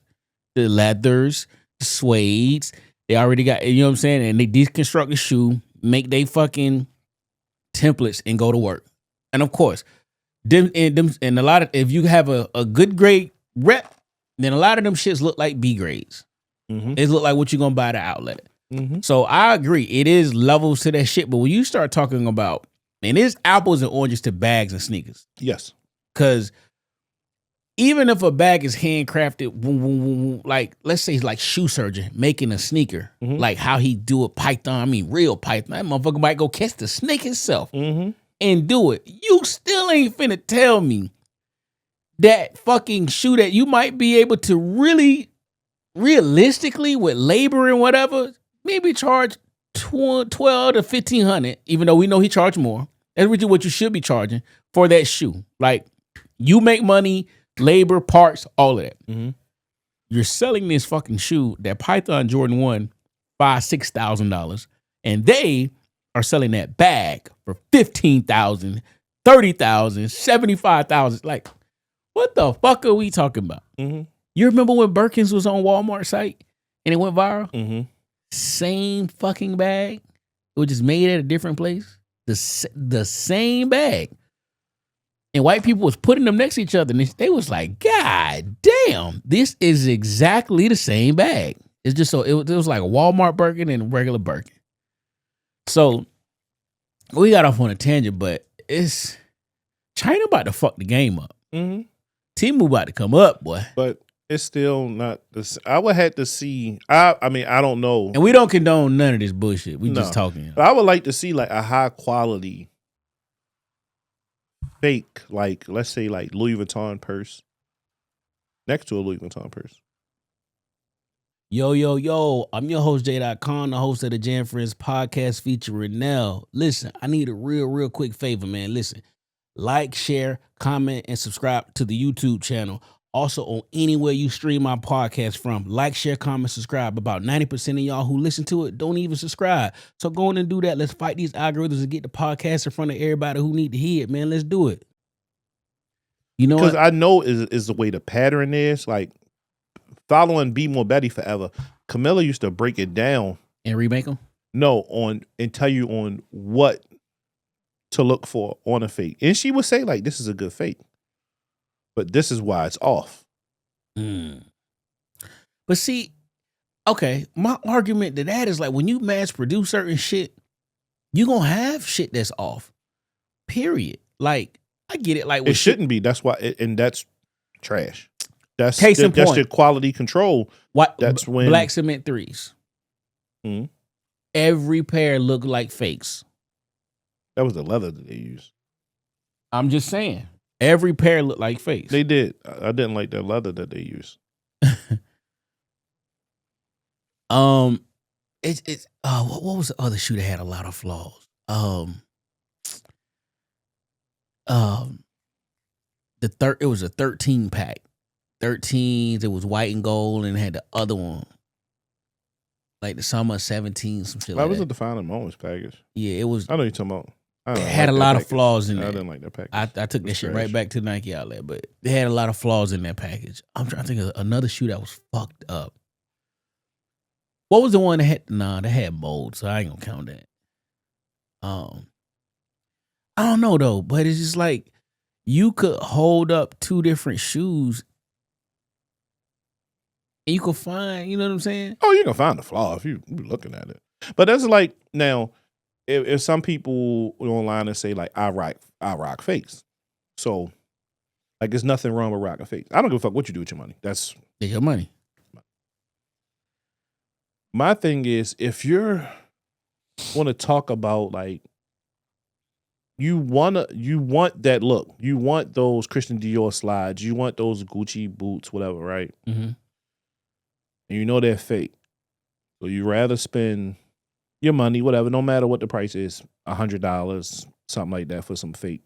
the leathers, the suedes. They already got, you know what I'm saying? And they deconstruct the shoe, make they fucking templates and go to work. And of course, and a lot of, if you have a good grade rep, then a lot of them shits look like B grades. It look like what you're going to buy at the outlet. So I agree. It is levels to that shit. But when you start talking about, and it's apples and oranges to bags and sneakers. Yes. Because even if a bag is handcrafted, like, let's say like shoe surgeon making a sneaker, like how he do a python, real python, that motherfucker might go catch the snake himself and do it. You still ain't finna tell me that fucking shoe that you might be able to really, realistically, with labor and whatever, maybe charge $1,200 to $1,500, even though we know he charged more. That's really what you should be charging for that shoe. Like, you make money, labor, parts, all of that. You're selling this fucking shoe that Python Jordan 1 $5,000-$6,000, and they are selling that bag for $15,000, $30,000, $75,000. Like, what the fuck are we talking about? You remember when Birkins was on Walmart site and it went viral? Same fucking bag. It was just made at a different place. The same bag. And white people was putting them next to each other, and they was like, God damn, this is exactly the same bag. It's just so, it was like a Walmart Birkin and a regular Birkin. So we got off on a tangent, but it's China about to fuck the game up. Temu about to come up, boy. But it's still not this. I would have to see. I mean, I don't know. And we don't condone none of this bullshit. We just talking. But I would like to see like a high quality fake, like let's say like Louis Vuitton purse next to a Louis Vuitton purse. Yo, I'm your host, J.Con, the host of the Jam Friends podcast featuring Nell. Listen, I need a real quick favor, man. Listen, like, share, comment, and subscribe to the YouTube channel. Also, on anywhere you stream my podcast from, like, share, comment, subscribe. About 90% of y'all who listen to it don't even subscribe. So go on and do that. Let's fight these algorithms and get the podcast in front of everybody who need to hear it, man. Let's do it. You know, because I know is the way the pattern is. Like following Be More Betty forever, Camilla used to break it down and remake them. No, and tell you on what to look for on a fake, and she would say like, "This is a good fake." But this is why it's off. But see, Okay, my argument to that is like when you mass produce certain shit, you gonna have shit that's off. Period. Like I get it. Like It shouldn't be. That's why, and that's trash. That's Case in that's point. your quality control. what That's when Black Cement 3s. Mhm. Every pair look like fakes. That was the leather that they used. I'm just saying. Every pair look like fakes. They did. I didn't like that leather that they used. It's what was the other shoe that had a lot of flaws? It was a 13 pack. 13s, it was white and gold, and it had the other one. Like the summer of 17, some shit That like was that. a Defining Moments package. Yeah, it was. I know you're talking about. I It don't had like a that lot of package. flaws in I it. didn't like that package. I took that It's shit trash. right back to the Nike outlet, but they had a lot of flaws in that package. I'm trying to think of another shoe that was fucked up. What was the one that had? Nah, that had mold, so I ain't gonna count that. I don't know though, but it's just like you could hold up two different shoes, and you could find, you know what I'm saying? Oh, you can find the flaw if you're looking at it. But that's like now, if some people online and say like I rock fakes, so like there's nothing wrong with rocking fakes. I don't give a fuck what you do with your money. That's It's your money. my thing. Is if you're want to talk about like you want that look, you want those Christian Dior slides, you want those Gucci boots, whatever, right? Mm-hmm. And you know they're fake, so you rather spend your money, whatever, no matter what the price is, $100, something like that, for some fake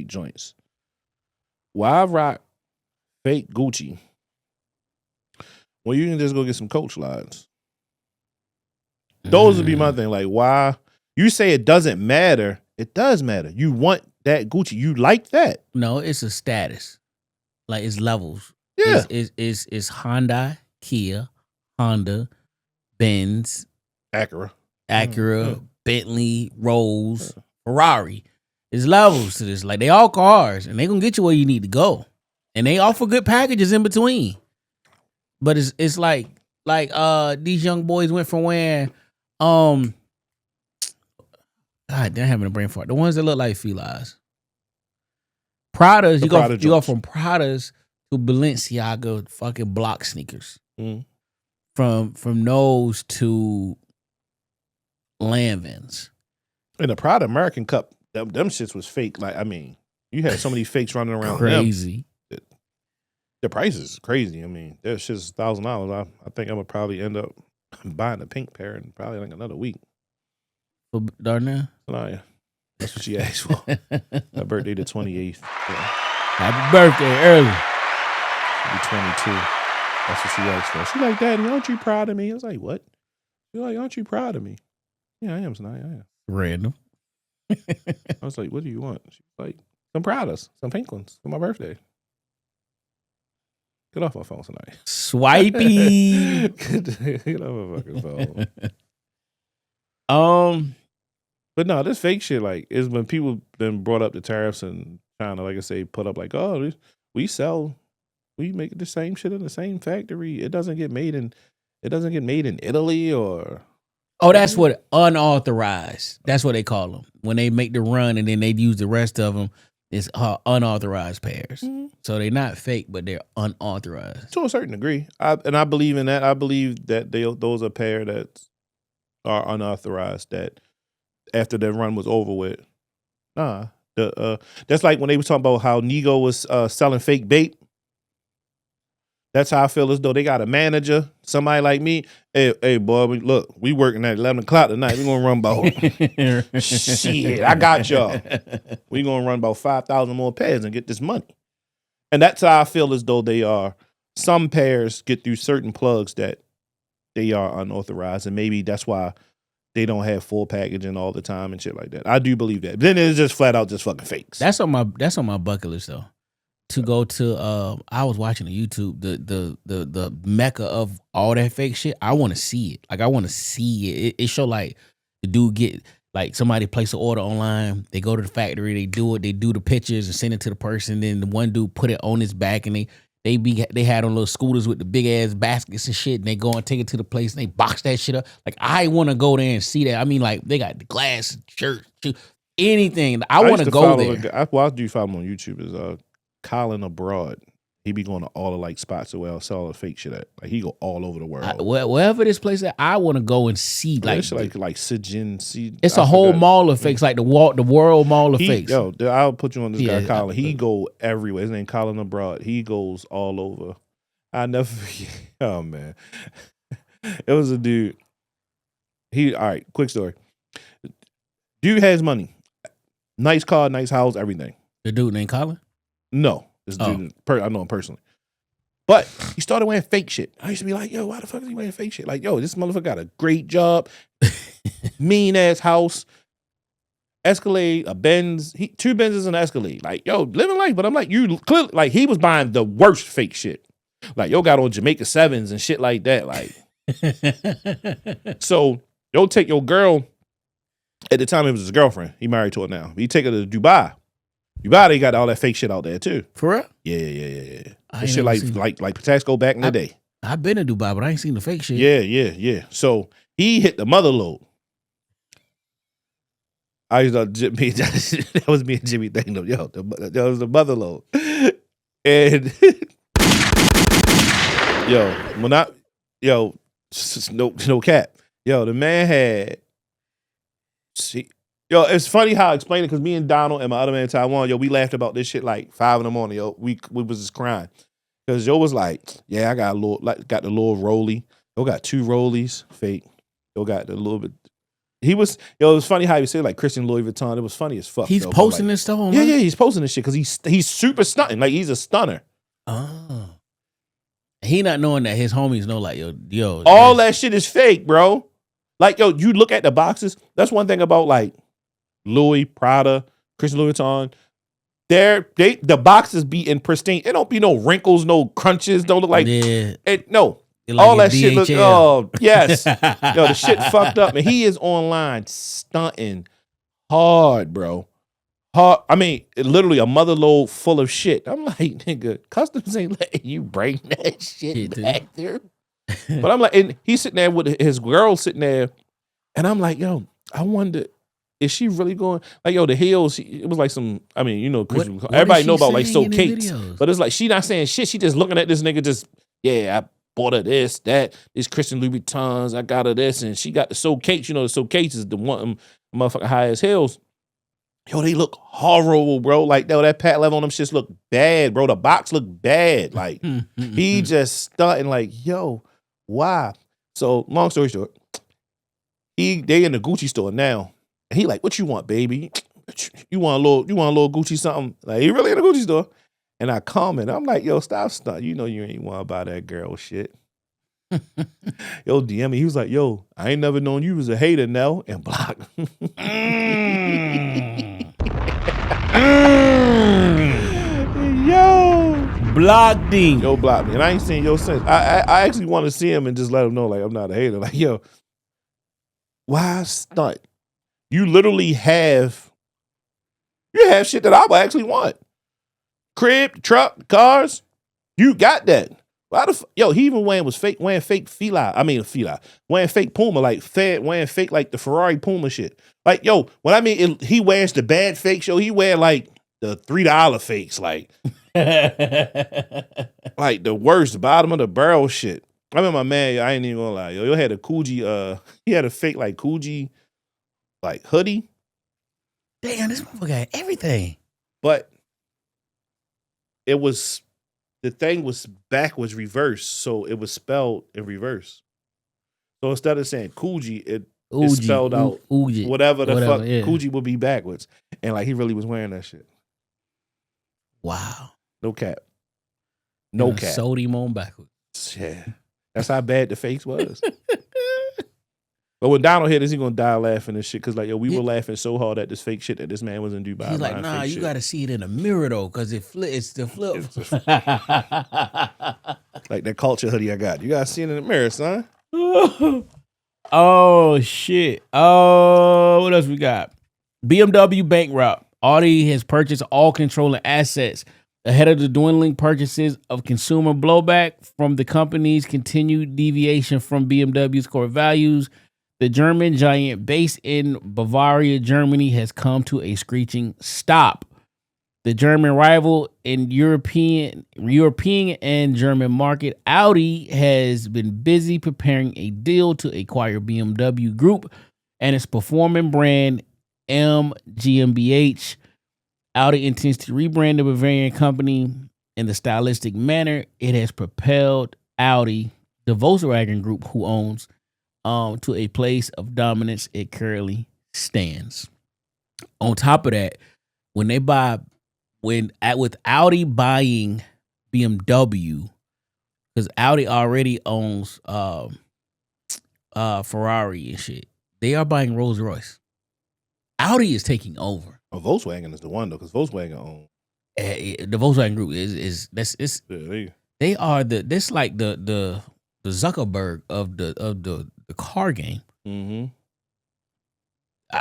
joints. Why rock fake Gucci when you can just go get some Coach slides? Those would be my thing. Like, why you say it doesn't matter? It does matter. You want that Gucci. You like that. No, it's a status. Like it's levels. Yeah. It's Honda, Kia, Honda, Benz, Acura. Bentley, Rolls, Ferrari. It's levels to this. Like they all cars, and they gonna get you where you need to go, and they offer good packages in between. But it's like these young boys went from wearing God, they're having a brain fart. The ones that look like felines. Pradas, you go from Pradas to Balenciaga fucking block sneakers. Mm. From those to Lanvins. And the Pride American Cup, them shits was fake. Like, I mean, you had so many fakes running around. Crazy. The price is crazy. I mean, that shit's $1,000. I think I'm gonna probably end up buying a pink pair in probably like another week. For Darnell? Oh, yeah. That's what she asked for. My birthday the 28th. Yeah. Happy birthday early. Be 22. That's what she asked for. She like, Daddy, aren't you proud of me? I was like, what? She's like, aren't you proud of me? Yeah, I am tonight. I am. Random. I was like, what do you want? She's like, some Pradas, some pink ones for my birthday. Get off my phone tonight. Swipey. Get off my fucking phone. But no, this fake shit, like, is when people then brought up the tariffs and trying to, like I say, put up like, oh, we make the same shit in the same factory. It doesn't get made in Italy or. Oh, that's what unauthorized. That's what they call them. When they make the run and then they use the rest of them, it's unauthorized pairs. Mm-hmm. So they're not fake, but they're unauthorized. To a certain degree. I believe in that. I believe that those are pair that are unauthorized that after their run was over with. That's like when they were talking about how Nego was selling fake bait. That's how I feel as though they got a manager, somebody like me. Hey boy, look, we working at 11 o'clock tonight. We gonna run about shit. I got y'all. We gonna run about 5,000 more pairs and get this money. And that's how I feel as though they are. Some pairs get through certain plugs that they are unauthorized, and maybe that's why they don't have full packaging all the time and shit like that. I do believe that. Then it's just flat out just fucking fakes. That's on my bucket list though. To go to I was watching the YouTube, the mecca of all that fake shit. I want to see it. Like I want to see it. It show like the dude get like somebody place an order online. They go to the factory. They do it. They do the pictures and send it to the person. Then the one dude put it on his back and They had on little scooters with the big ass baskets and shit, and they go and take it to the place and they box that shit up. Like I want to go there and see that. I mean, like they got the glass, shirt, anything. I want to go there. I do follow him on YouTube. Is Colin Abroad. He be going to all the like spots where I'll sell the fake shit at. Like he go all over the world. Wherever this place at, I want to go and see. Like Sijin. It's a whole mall of fakes, like the world mall of fakes. Yo, I'll put you on this guy, Colin. He go everywhere. His name Colin Abroad. He goes all over. I never forget. Oh man, it was a dude. All right. Quick story. Dude has money, nice car, nice house, everything. The dude named Colin? No. This dude, I know him personally. But he started wearing fake shit. I used to be like, yo, why the fuck is he wearing fake shit? Like, yo, this motherfucker got a great job, mean ass house, Escalade, a Benz, 2 Benzes and an Escalade. Like, yo, living life. But I'm like, you clearly, like, he was buying the worst fake shit. Like, yo, got on Jamaica 7s and shit like that. Like, so yo, take your girl. At the time, it was his girlfriend. He married to her now. He take her to Dubai. Dubai, they got all that fake shit out there too. For real? Yeah. That shit like Patasco back in the day. I've been to Dubai, but I ain't seen the fake shit. Yeah. So he hit the mother load. I used to that was me and Jimmy thing though. Yo, that was the mother load. And no cap. Yo, the man had Yo, it's funny how I explain it because me and Donald and my other man in Taiwan, yo, we laughed about this shit like 5 a.m. Yo, we was just crying because yo was like, yeah, I got got the little rollie. Yo got 2 rollies, fake. Yo got the little bit. It was funny how he said like Christian Louis Vuitton. It was funny as fuck. He's posting this stuff online? Yeah, he's posting this shit because he's super stunting. Like he's a stunner. Oh. He not knowing that his homies know like, yo. All that shit is fake, bro. Like, yo, you look at the boxes. That's one thing about like Louis, Prada, Christian Louis Vuitton. The boxes be in pristine. It don't be no wrinkles, no crunches. Don't look like no. Like all that shit look. Oh yes, yo, the shit fucked up, and he is online stunting hard, bro. Hard. I mean, literally a mother load full of shit. I'm like, nigga, customs ain't letting you bring that shit back there. But I'm like, and he's sitting there with his girl sitting there, and I'm like, yo, I wonder. Is she really going like the heels? It was like some. I mean, what everybody know about like so cakes, but it's like she not saying shit. She just looking at this nigga. Just I bought her this, that, this Christian Louis Vuittons. I got her this, and she got the so cakes. The so cakes is the one motherfucking high as heels. Yo, they look horrible, bro. Like that pat level on them shits look bad, bro. The box look bad. Like he just stunting. Like yo, why? So long story short, they in the Gucci store now. And he like, what you want, baby? You want a little Gucci something? Like he really in the Gucci store. And I comment, I'm like, yo, stop stunt. You know you ain't want to buy that girl shit. Yo, DM me. He was like, yo, I ain't never known you was a hater, Nell, and block. Yo, blocked him. Yo, blocked me. And I ain't seen yo since. I actually want to see him and just let him know, like, I'm not a hater. Like, yo, why stunt? You literally have shit that I would actually want. Crib, truck, cars. You got that. Why he even wearing fake Fila. I mean Fila. Wearing fake Puma, like wearing fake like the Ferrari Puma shit. Like, yo, when I mean he wears the bad fakes, yo, he wear like the $3 fakes, like like the worst, bottom of the barrel shit. I remember my man, I ain't even gonna lie, yo, had a Coogee, he had a fake like Coogee like hoodie. Damn, this motherfucker got everything. But the thing was backwards reverse, so it was spelled in reverse. So instead of saying Coogee, it spelled out whatever the fuck Coogee would be backwards. And like he really was wearing that shit. Wow. No cap. No cap. Sold him on backwards. Yeah. That's how bad the face was. But when Donald hear this, he gonna die laughing and shit. Cause like, yo, we were laughing so hard at this fake shit that this man was in Dubai. He's like, nah, you gotta see it in a mirror though, cause it's the flip. Like that culture hoodie I got. You gotta see it in the mirror, son. Oh shit. Oh, what else we got? BMW bankrupt. Audi has purchased all controlling assets Ahead of the dwindling purchases of consumer blowback from the company's continued deviation from BMW's core values, the German giant based in Bavaria, Germany, has come to a screeching stop. The German rival in European and German market, Audi, has been busy preparing a deal to acquire BMW Group and its performing brand M GmbH. Audi intends to rebrand the Bavarian company in the stylistic manner it has propelled Audi, the Volkswagen Group, who owns, to a place of dominance it currently stands. On top of that, with Audi buying BMW, because Audi already owns Ferrari and shit, they are buying Rolls Royce. Audi is taking over. Oh, Volkswagen is the one though, because Volkswagen owns The Volkswagen Group they are that's like the Zuckerberg of the car game. Mm-hmm.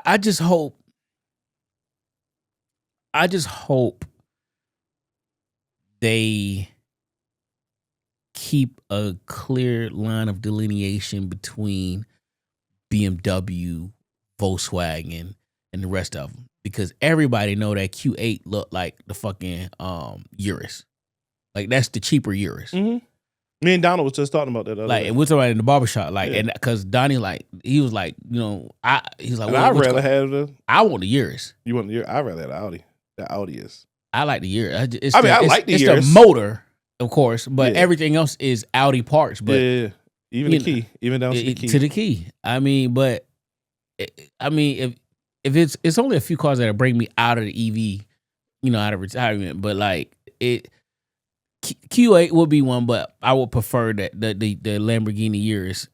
I just hope they keep a clear line of delineation between BMW, Volkswagen, and the rest of them, because everybody know that Q8 looked like the fucking Urus. Like, that's the cheaper Urus. Mm-hmm. Me and Donald was just talking about that. Like, we're talking in the barbershop, like, and because Donnie, like, he was like, he's like, I'd rather have I want the Urus. You want the? I'd rather have the Audi. The Audi is. I like the Urus. I like the Urus. It's the motor, of course, but everything else is Audi parts. But even the key, even down to the key. To the key. I mean, if it's only a few cars that'll bring me out of the EV, out of retirement. But like Q8 would be one, but I would prefer that the Lamborghini Urus.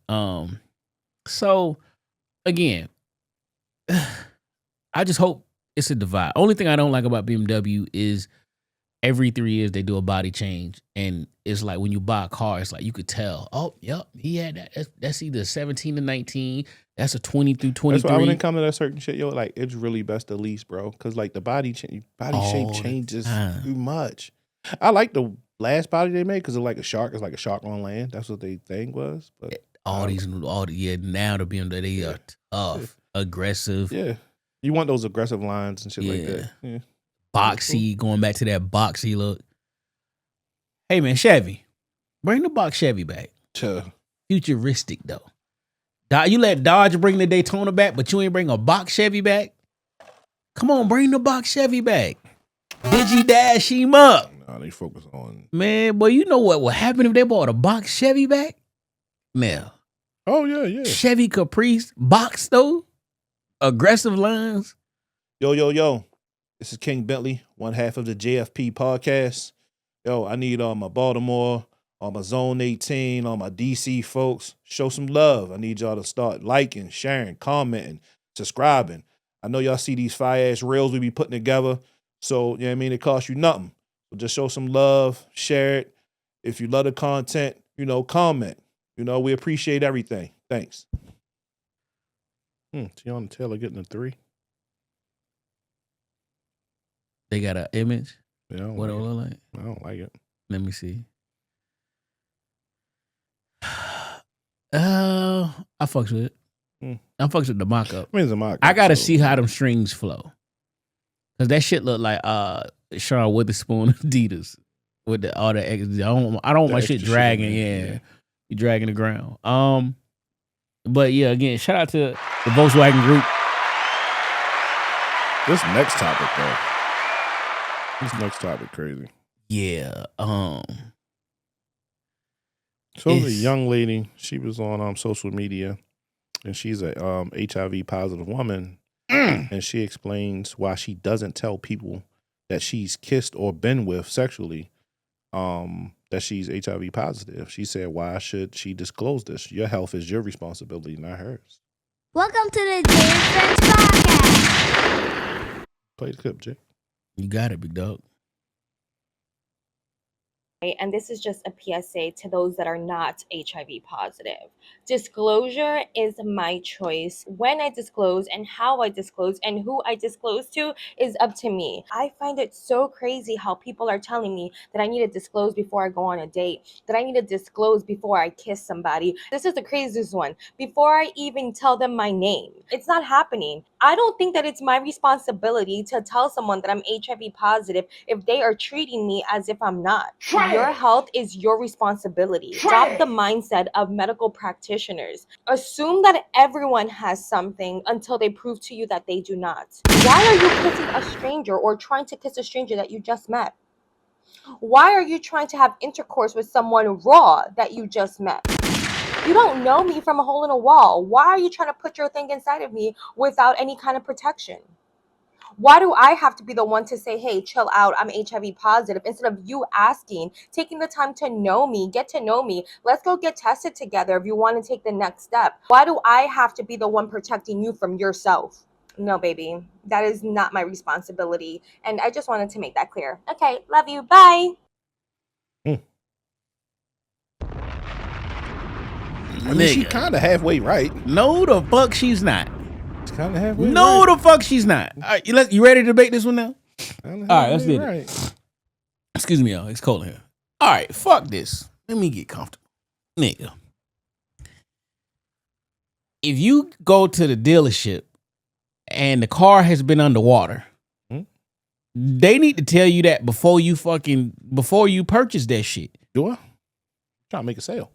So again, I just hope it's a divide. Only thing I don't like about BMW is every 3 years they do a body change, and it's like when you buy a car, it's like you could tell. Oh, yep, he had that. That's either 17 to 19. That's a 20 through 23. That's why when it comes to that certain shit, yo, like it's really best to lease, bro, because like the body shape changes too much. I like the last body they made because it's like a shark. It's like a shark on land. That's what they thing was. But now the BMW, they are tough, aggressive. Yeah, you want those aggressive lines and shit like that. Yeah. Boxy, going back to that boxy look. Hey man, Chevy, bring the box Chevy back. Futuristic though. You let Dodge bring the Daytona back, but you ain't bring a box Chevy back. Come on, bring the box Chevy back. Digi dash him up. Nah, they focus on man. Boy, you know what would happen if they bought a box Chevy back? Nell. Oh yeah. Chevy Caprice box though, aggressive lines. Yo. This is King Bentley, one half of the JFP podcast. Yo, I need all my Baltimore, all my Zone 18, all my DC folks. Show some love. I need y'all to start liking, sharing, commenting, subscribing. I know y'all see these fire-ass reels we be putting together. So, you know what I mean? It costs you nothing. So just show some love, share it. If you love the content, comment. We appreciate everything. Thanks. Tiana Taylor getting a 3. They got an image. Yeah, what it look like? I don't like it. Let me see. I fucks with it. I fucks with the mock-up. I mean, it's a mock-up. I gotta see how them strings flow, cause that shit look like Sean Witherspoon Adidas with all the extra. I don't want my shit dragging. You dragging the ground. But yeah, again, shout out to the Volkswagen Group. This next topic though. This next topic crazy. Yeah. So the young lady, she was on social media, and she's a HIV-positive woman, and she explains why she doesn't tell people that she's kissed or been with sexually, that she's HIV positive. She said, "Why should she disclose this? Your health is your responsibility, not hers." Welcome to the Friends Podcast. Play the clip, Jay. You got it, big dog. And this is just a PSA to those that are not HIV positive. Disclosure is my choice. When I disclose and how I disclose and who I disclose to is up to me. I find it so crazy how people are telling me that I need to disclose before I go on a date, that I need to disclose before I kiss somebody. This is the craziest one. Before I even tell them my name. It's not happening. I don't think that it's my responsibility to tell someone that I'm HIV positive if they are treating me as if I'm not. Your health is your responsibility. Stop the mindset of medical practitioners. Assume that everyone has something until they prove to you that they do not. Why are you kissing a stranger or trying to kiss a stranger that you just met? Why are you trying to have intercourse with someone raw that you just met? You don't know me from a hole in a wall. Why are you trying to put your thing inside of me without any kind of protection? Why do I have to be the one to say, hey, chill out, I'm HIV positive, instead of you asking, taking the time to know me, get to know me, let's go get tested together if you want to take the next step? Why do I have to be the one protecting you from yourself? No, baby, that is not my responsibility. And I just wanted to make that clear. Okay, love you, bye. I mean, she kind of halfway right. No, the fuck she's not. It's kind of halfway No, right. the fuck she's not. All right, you ready to debate this one now? All right, let's do it. Excuse me, y'all. It's cold in here. All right, fuck this. Let me get comfortable. Nigga. If you go to the dealership and the car has been underwater, they need to tell you that before you purchase that shit. Do I? Trying to make a sale.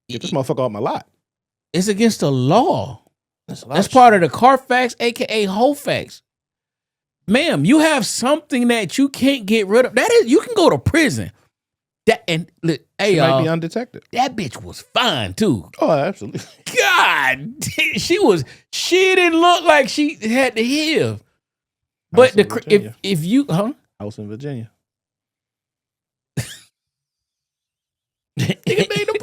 Get this motherfucker off my lot. It's against the law. That's part of the Carfax, aka Hofax. Ma'am, you have something that you can't get rid of. That is, you can go to prison. That and look, hey, she might be undetected. That bitch was fine too. Oh, absolutely. God, she didn't look like she had the HIV. But if you House in Virginia. Nigga made the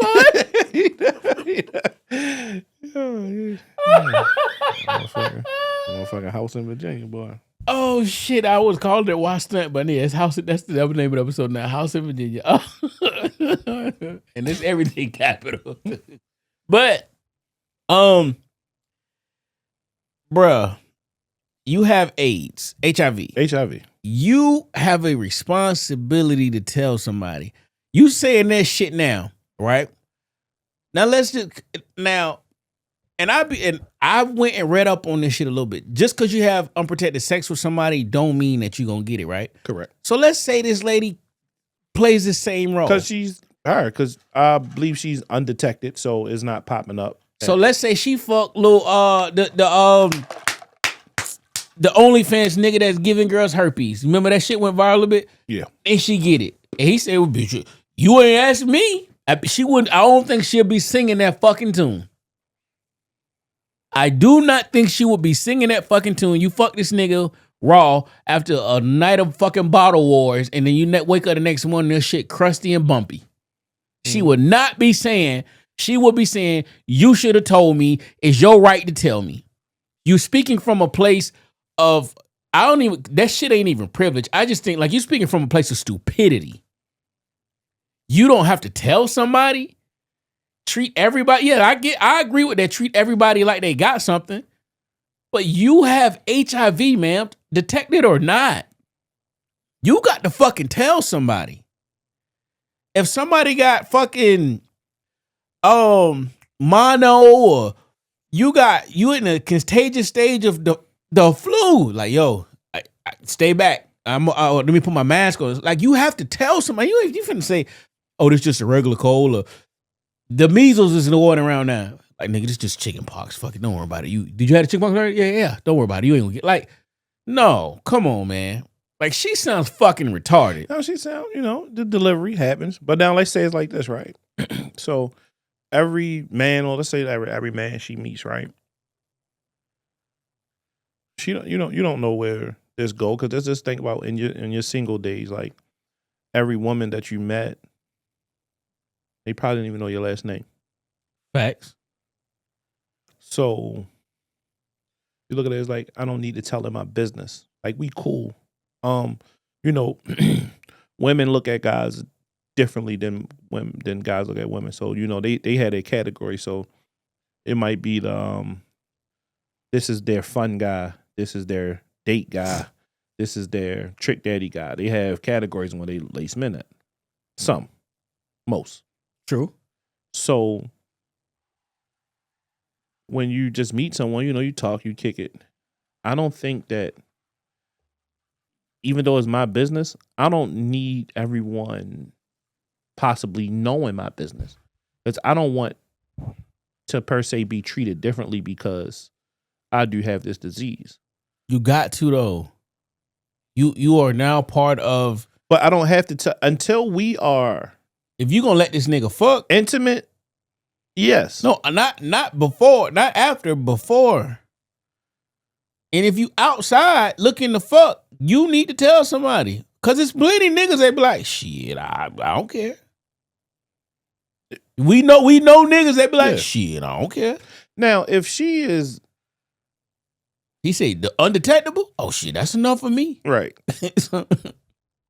Motherfucking house in Virginia, boy. Oh shit! I was calling it Why Stunt, but yeah, it's house. That's the name of the episode now. House in Virginia, and it's everything capital. But, bruh, you have AIDS, HIV. You have a responsibility to tell somebody. You saying that shit now, right? Now I went and read up on this shit a little bit. Just because you have unprotected sex with somebody don't mean that you're gonna get it, right? Correct. So let's say this lady plays the same role. Because I believe she's undetected, so it's not popping up. So let's say she fucked little the OnlyFans nigga that's giving girls herpes. Remember that shit went viral a little bit? Yeah. And she get it. And he said, well, bitch, you ain't asked me. She wouldn't. I don't think she'll be singing that fucking tune. I do not think she would be singing that fucking tune. You fuck this nigga raw after a night of fucking bottle wars, and then you wake up the next morning, this shit crusty and bumpy. She would not be saying. She would be saying, you should have told me. It's your right to tell me. You speaking from a place of, that shit ain't even privilege. I just think like you speaking from a place of stupidity. You don't have to tell somebody. Treat everybody. Yeah, I agree with that. Treat everybody like they got something. But you have HIV, ma'am, detected or not. You got to fucking tell somebody. If somebody got fucking mono, or you in a contagious stage of the flu, like, yo, I stay back. Let me put my mask on. Like, you have to tell somebody. You finna say, oh, this just a regular cold, or the measles is going around now. Like, nigga, this just chicken pox. Fuck it, don't worry about it. Did you have the chicken pox already? Yeah. Don't worry about it. You ain't gonna get, like, no, come on, man. Like, she sounds fucking retarded. No, she sounds, the delivery happens. But now let's say it's like this, right? So every man, or let's say every man she meets, right? You don't know where this go, because let's just think about in your single days, like every woman that you met, they probably didn't even know your last name. Facts. So you look at it as like, I don't need to tell them my business. Like, we cool. When women look at guys differently than guys look at women. So, they had a category. So it might be this is their fun guy. This is their date guy. This is their trick daddy guy. They have categories where they lace men at. Most. True. So when you just meet someone, you talk, you kick it. I don't think that, even though it's my business, I don't need everyone possibly knowing my business. Because I don't want to per se be treated differently because I do have this disease. You got to though. You are now part of. But I don't have to until we are. If you gonna let this nigga fuck intimate, yes. No, not before, not after, before. And if you outside looking to fuck, you need to tell somebody. Cause it's plenty niggas that be like, shit, I don't care. We know niggas that be like, shit, I don't care. Now, if she is, he said the undetectable. Oh shit, that's enough for me. Right.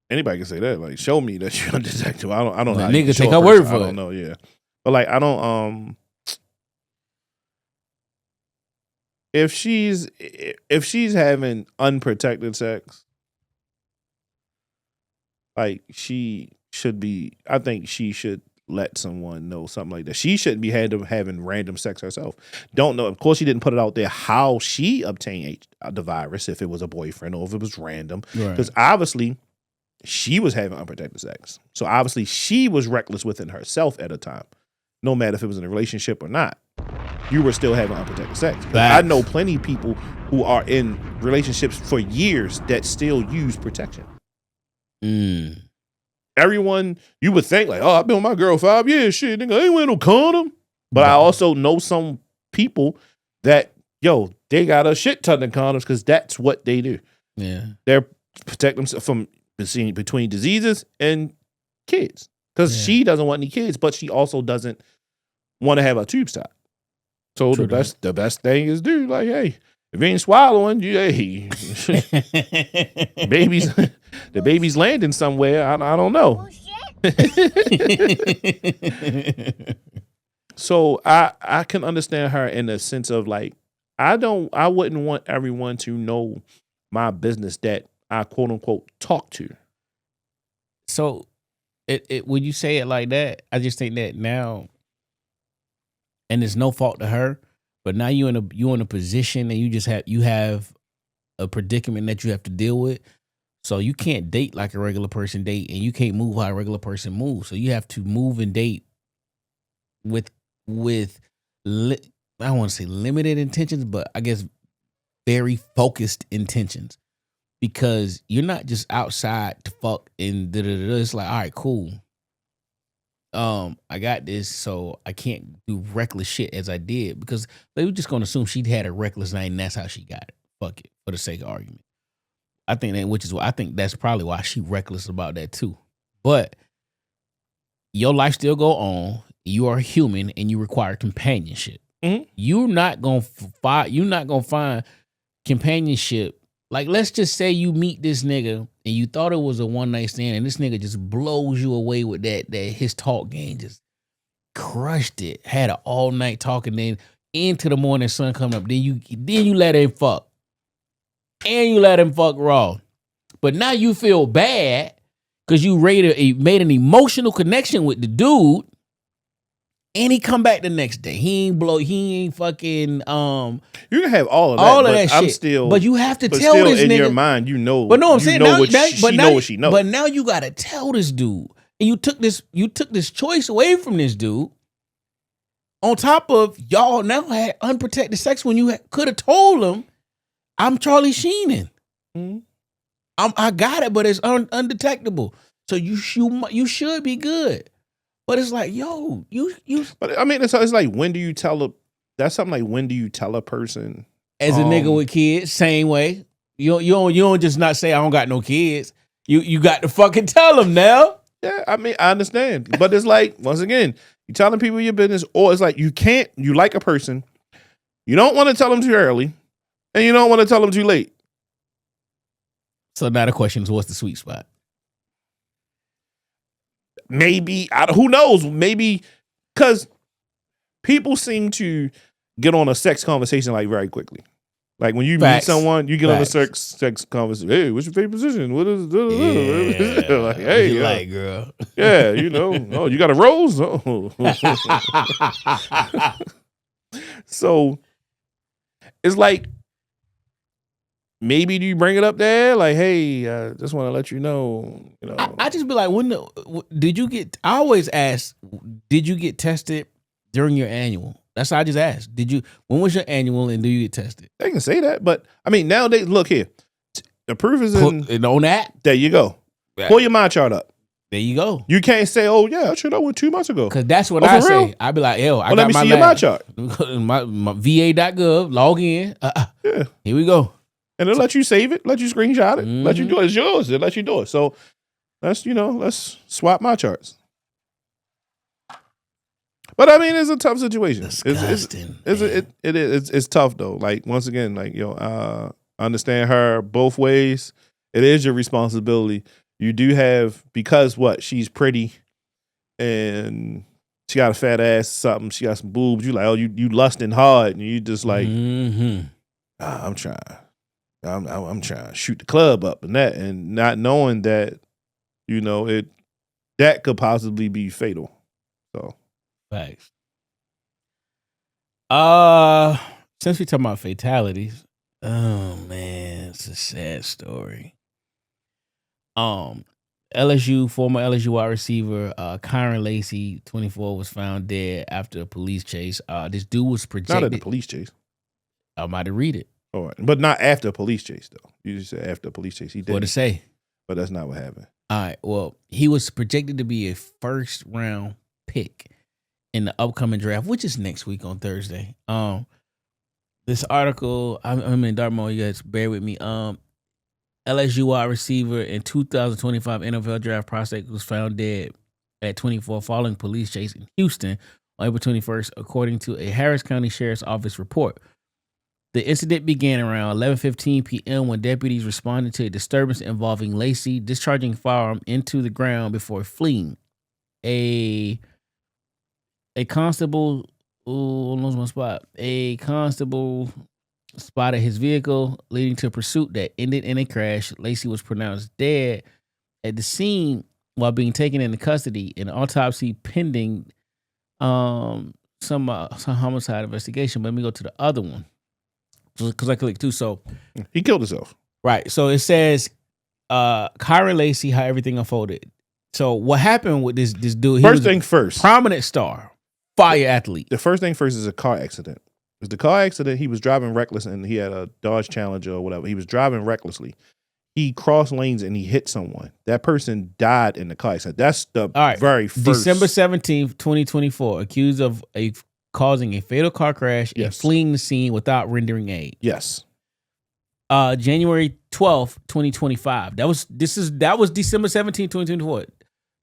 Anybody can say that. Like, show me that you're undetectable. I don't know. Nigga take her word for it. I don't know. Yeah, but like, I don't. If she's having unprotected sex, like she should be. I think she should let someone know something like that. She shouldn't be having random sex herself. Don't know. Of course, she didn't put it out there how she obtained the virus, if it was a boyfriend or if it was random. Because obviously, she was having unprotected sex. So obviously, she was reckless within herself at a time. No matter if it was in a relationship or not, you were still having unprotected sex. I know plenty of people who are in relationships for years that still use protection. Everyone, you would think like, oh, I've been with my girl 5 years. Shit, nigga, I ain't wearing no condom. But I also know some people that, they got a shit ton of condoms because that's what they do. Yeah. They're protect themselves from between diseases and kids. Because she doesn't want any kids, but she also doesn't want to have a tube stop. So the best thing is do like, hey, if you ain't swallowing, the baby's landing somewhere. I don't know. So I can understand her in the sense of like, I wouldn't want everyone to know my business that I quote unquote talk to. So when you say it like that, I just think that now, and it's no fault to her, but now you in a position and you have a predicament that you have to deal with. So you can't date like a regular person date, and you can't move how a regular person moves. So you have to move and date with I don't want to say limited intentions, but I guess very focused intentions, because you're not just outside to fuck and It's like, all right, cool. I got this, so I can't do reckless shit as I did, because they were just gonna assume she'd had a reckless night and that's how she got it. Fuck it, for the sake of argument. I think that's probably why she reckless about that too. But your life still go on. You are human and you require companionship. Mm-hmm. You're not gonna find companionship. Like, let's just say you meet this nigga and you thought it was a one night stand, and this nigga just blows you away with that his talk game, just crushed it. Had an all night talking, then into the morning sun coming up. Then you let him fuck. And you let him fuck raw. But now you feel bad because you made an emotional connection with the dude, and he come back the next day. He ain't fucking You can have all of that shit. But you have to tell this nigga. In your mind, you know. But no, I'm saying now she know what she knows. But now you gotta tell this dude. And you took this choice away from this dude. On top of y'all now had unprotected sex when you could have told him, I'm Charlie Sheenan. Mm-hmm. I got it, but it's undetectable. So you should be good. But it's like, yo, you. But I mean, it's like, when do you tell a? That's something like, when do you tell a person? As a nigga with kids, same way. You don't just not say I don't got no kids. You got to fucking tell them now. Yeah, I mean, I understand, but it's like, once again, you telling people your business, or it's like you like a person, you don't want to tell them too early, and you don't want to tell them too late. So now the question is, what's the sweet spot? maybe, who knows? Maybe because people seem to get on a sex conversation like very quickly. Like when you Facts. meet someone, you get on a Facts. sex conversation. Hey, what's your favorite position? What is Yeah. like? Hey, you yeah. like, girl. Yeah, you know. Oh, you got a rose? Oh. So it's like, maybe do you bring it up there? Like, hey, just want to let you know. I just be like, did you get? I always ask, did you get tested during your annual? That's how I just asked. When was your annual and do you get tested? They can say that, but I mean, nowadays, look here. The proof is in. On that? There you go. Yeah. Pull your mind chart up. There you go. You can't say, oh, yeah, I went 2 months ago. Because that's what Oh, I for say. real? I be like, yo, I got Let me my see your mind chart. my VA.gov, log in. Yeah. Here we go. And they'll let you save it, let you screenshot it, let you Mhm. do it. It's yours. They'll let you do it. So let's swap my charts. But I mean, it's a tough situation. Disgusting, It's tough though. Like once again, like understand her both ways. It is your responsibility. You do have, because she's pretty and she got a fat ass or something. She got some boobs. You like, oh, you lusting hard, and you just like, I'm trying to shoot the club up and that, and not knowing that, that could possibly be fatal. So. Facts. Since we talking about fatalities, oh man, it's a sad story. Former LSU wide receiver, Kyron Lacey, 24, was found dead after a police chase. This dude was projected. Not at the police chase. I'm about to read it. All right, but not after a police chase though. You just said after a police chase. He did. What to say? But that's not what happened. All right. Well, he was projected to be a first round pick in the upcoming draft, which is next week on Thursday. This article, I'm in dark mode. You guys bear with me. LSU wide receiver in 2025 NFL draft prospect was found dead at 24 following police chase in Houston on April 21st, according to a Harris County Sheriff's Office report. The incident began around 11:15 p.m. when deputies responded to a disturbance involving Lacey discharging a firearm into the ground before fleeing. A constable, lost my spot. A constable spotted his vehicle, leading to a pursuit that ended in a crash. Lacey was pronounced dead at the scene while being taken into custody. An autopsy pending. Some homicide investigation. But let me go to the other one because I clicked too. So he killed himself. Right. So it says Kyron Lacey, how everything unfolded. So what happened with this dude? First thing first. Prominent star, fire athlete. The first thing first is a car accident. It was the car accident. He was driving reckless, and he had a Dodge Challenger or whatever. He was driving recklessly. He crossed lanes and he hit someone. That person died in the car accident. That's the very first. December 17th, 2024, accused of causing a fatal car crash and fleeing the scene without rendering aid. Yes. January 12th, 2025. That was December 17th, 2024.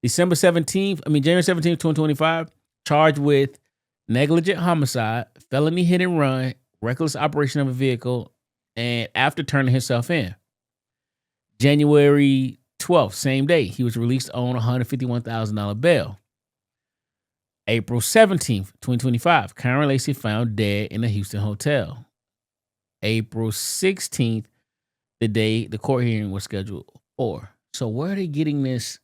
January 17th, 2025, charged with negligent homicide, felony hit and run, reckless operation of a vehicle, and after turning himself in. January 12th, same day, he was released on $151,000 bail. April 17th, 2025, Kyron Lacey found dead in a Houston hotel. April 16th, the day the court hearing was scheduled for. So where are they getting this?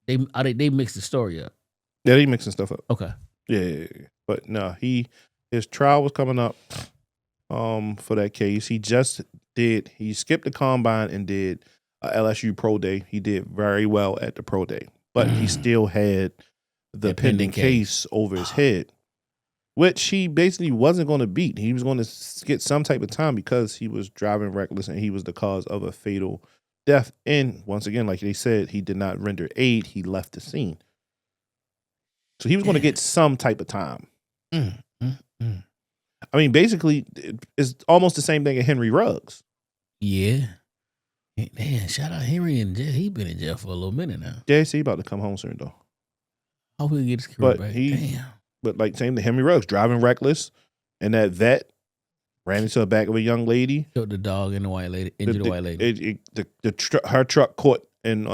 They mixed the story up. Yeah, they mixing stuff up. Okay. Yeah. But no, his trial was coming up for that case. He skipped the combine and did a LSU pro day. He did very well at the pro day, but he still had the pending case over his head, which he basically wasn't going to beat. He was going to get some type of time because he was driving reckless and he was the cause of a fatal death. And once again, like they said, he did not render aid. He left the scene. So he was going to get some type of time. I mean, basically, it's almost the same thing as Henry Ruggs. Yeah. Man, shout out Henry in jail. He been in jail for a little minute now. Yeah, he about to come home soon, though. Hope he get his career back. Damn. But like same to Henry Ruggs, driving reckless, and that vet ran into the back of a young lady. Killed the dog and the white lady, injured the white lady. Her truck caught and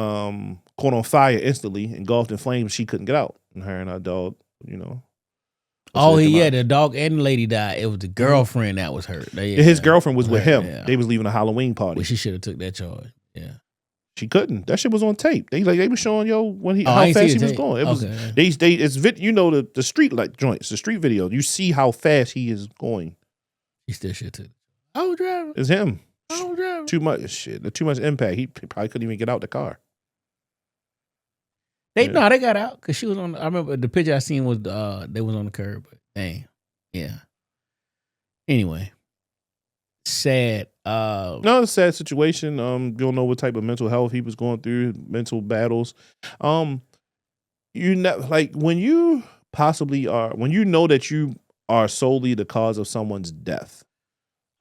caught on fire instantly, engulfed in flames. She couldn't get out, and her and her dog, Oh, the dog and the lady died. It was the girlfriend that was hurt. His girlfriend was with him. Yeah. They was leaving a Halloween party. Well, she should have took that charge. Yeah, she couldn't. That shit was on tape. They were showing how fast he was going. It was the street like joints, the street video. You see how fast he is going. He still should too. I was driving. It's him. I was driving. Too much impact. He probably couldn't even get out the car. They got out because she was on. I remember the picture I seen was they was on the curb. But dang, yeah. Anyway, sad. No, it's a sad situation. You don't know what type of mental health he was going through, mental battles. Like when you possibly are, when you know that you are solely the cause of someone's death.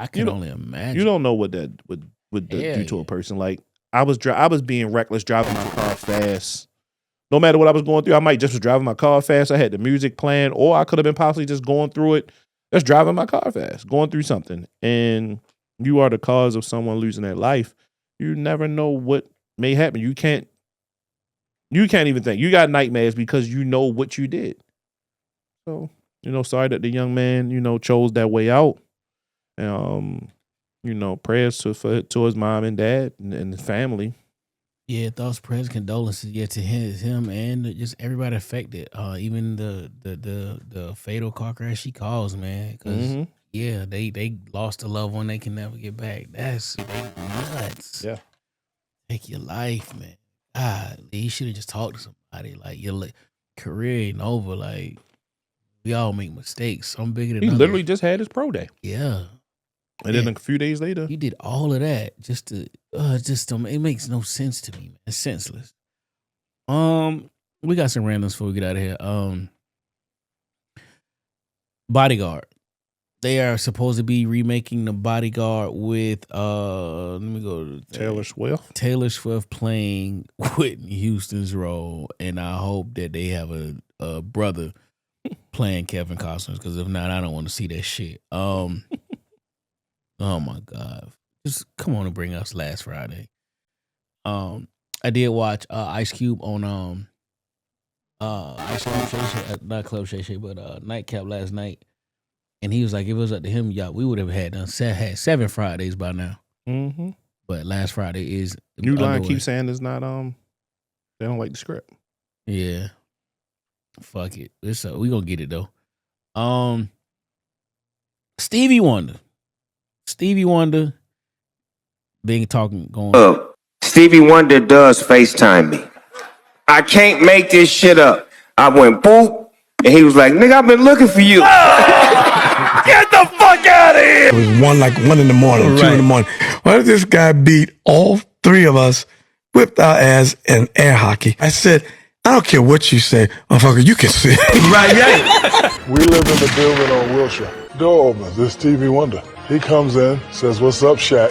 I can only imagine. You don't know what that would do to a person. Like I was being reckless, driving my car fast. No matter what I was going through, I might just was driving my car fast. I had the music playing, or I could have been possibly just going through it, just driving my car fast, going through something. And you are the cause of someone losing their life. You never know what may happen. You can't even think. You got nightmares because you know what you did. So, sorry that the young man, chose that way out. Prayers to his mom and dad and his family. Yeah, thoughts, prayers, condolences. Yeah, to him and just everybody affected. Even the fatal car crash she caused, man. Because they lost a loved one they can never get back. That's nuts. Yeah, take your life, man. God, you should have just talked to somebody. Like your career ain't over. Like we all make mistakes. Some bigger than he others. literally just had his pro day. Yeah. And then a few days later, he did all of that just to, it makes no sense to me, man. It's senseless. We got some randoms before we get out of here. Bodyguard. They are supposed to be remaking the Bodyguard with, let me go to Taylor Swift. Taylor Swift playing Whitney Houston's role, and I hope that they have a brother playing Kevin Costner, because if not, I don't want to see that shit. Oh my God. Just come on and bring us Last Friday. I did watch Ice Cube on Ice Cube Shay, not Club Shay Shay, but Nightcap last night. And he was like, if it was up to him, we would have had 7 Fridays by now. Mm-hmm. But Last Friday is New Line keeps saying it's not they don't like the script. Yeah. Fuck it. We gonna get it though. Stevie Wonder been going up. Stevie Wonder does FaceTime me. I can't make this shit up. I went boop, and he was like, nigga, I've been looking for you. Get the fuck out of here. It was 1 in the morning, 2 in the morning. Why did this guy beat all 3 of us, whipped our ass in air hockey? I said, I don't care what you say, motherfucker, you can see. Right, yeah. We live in the building on Wilshire. Door opens, this Stevie Wonder. He comes in, says, what's up, Shaq?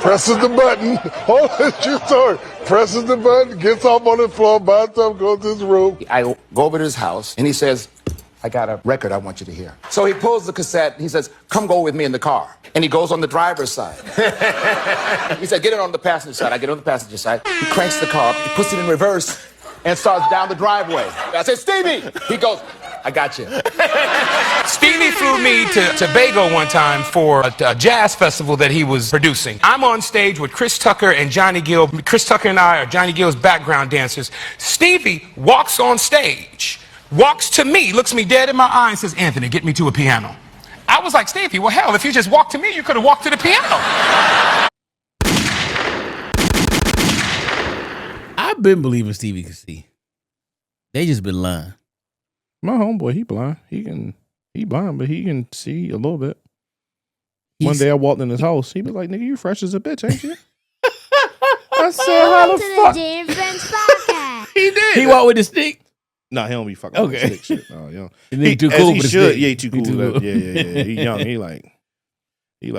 Presses the button. Hold on, true story. Presses the button, gets up on the floor, buys up, goes to his room. I go over to his house, and he says, I got a record I want you to hear. So he pulls the cassette, and he says, come go with me in the car. And he goes on the driver's side. He said, get it on the passenger side. I get on the passenger side. He cranks the car up, he puts it in reverse, and starts down the driveway. I said, Stevie! He goes, I got you. Stevie flew me to Tobago one time for a jazz festival that he was producing. I'm on stage with Chris Tucker and Johnny Gill. Chris Tucker and I are Johnny Gill's background dancers. Stevie walks on stage, walks to me, looks me dead in my eye and says, Anthony, get me to a piano. I was like, Stevie, well, hell, if you just walked to me, you could have walked to the piano. I've been believing Stevie can see. They just been lying. My homeboy, he blind. He blind, but he can see a little bit. One day I walked in his house. He was like, nigga, you fresh as a bitch, ain't you? I said, how the fuck? FriendsPodcast. He did. He walked with the stick? Nah, he don't be fucking with the stick shit. No, you know. He too cool for the stick. Yeah, he too cool. Yeah. He young. He like. He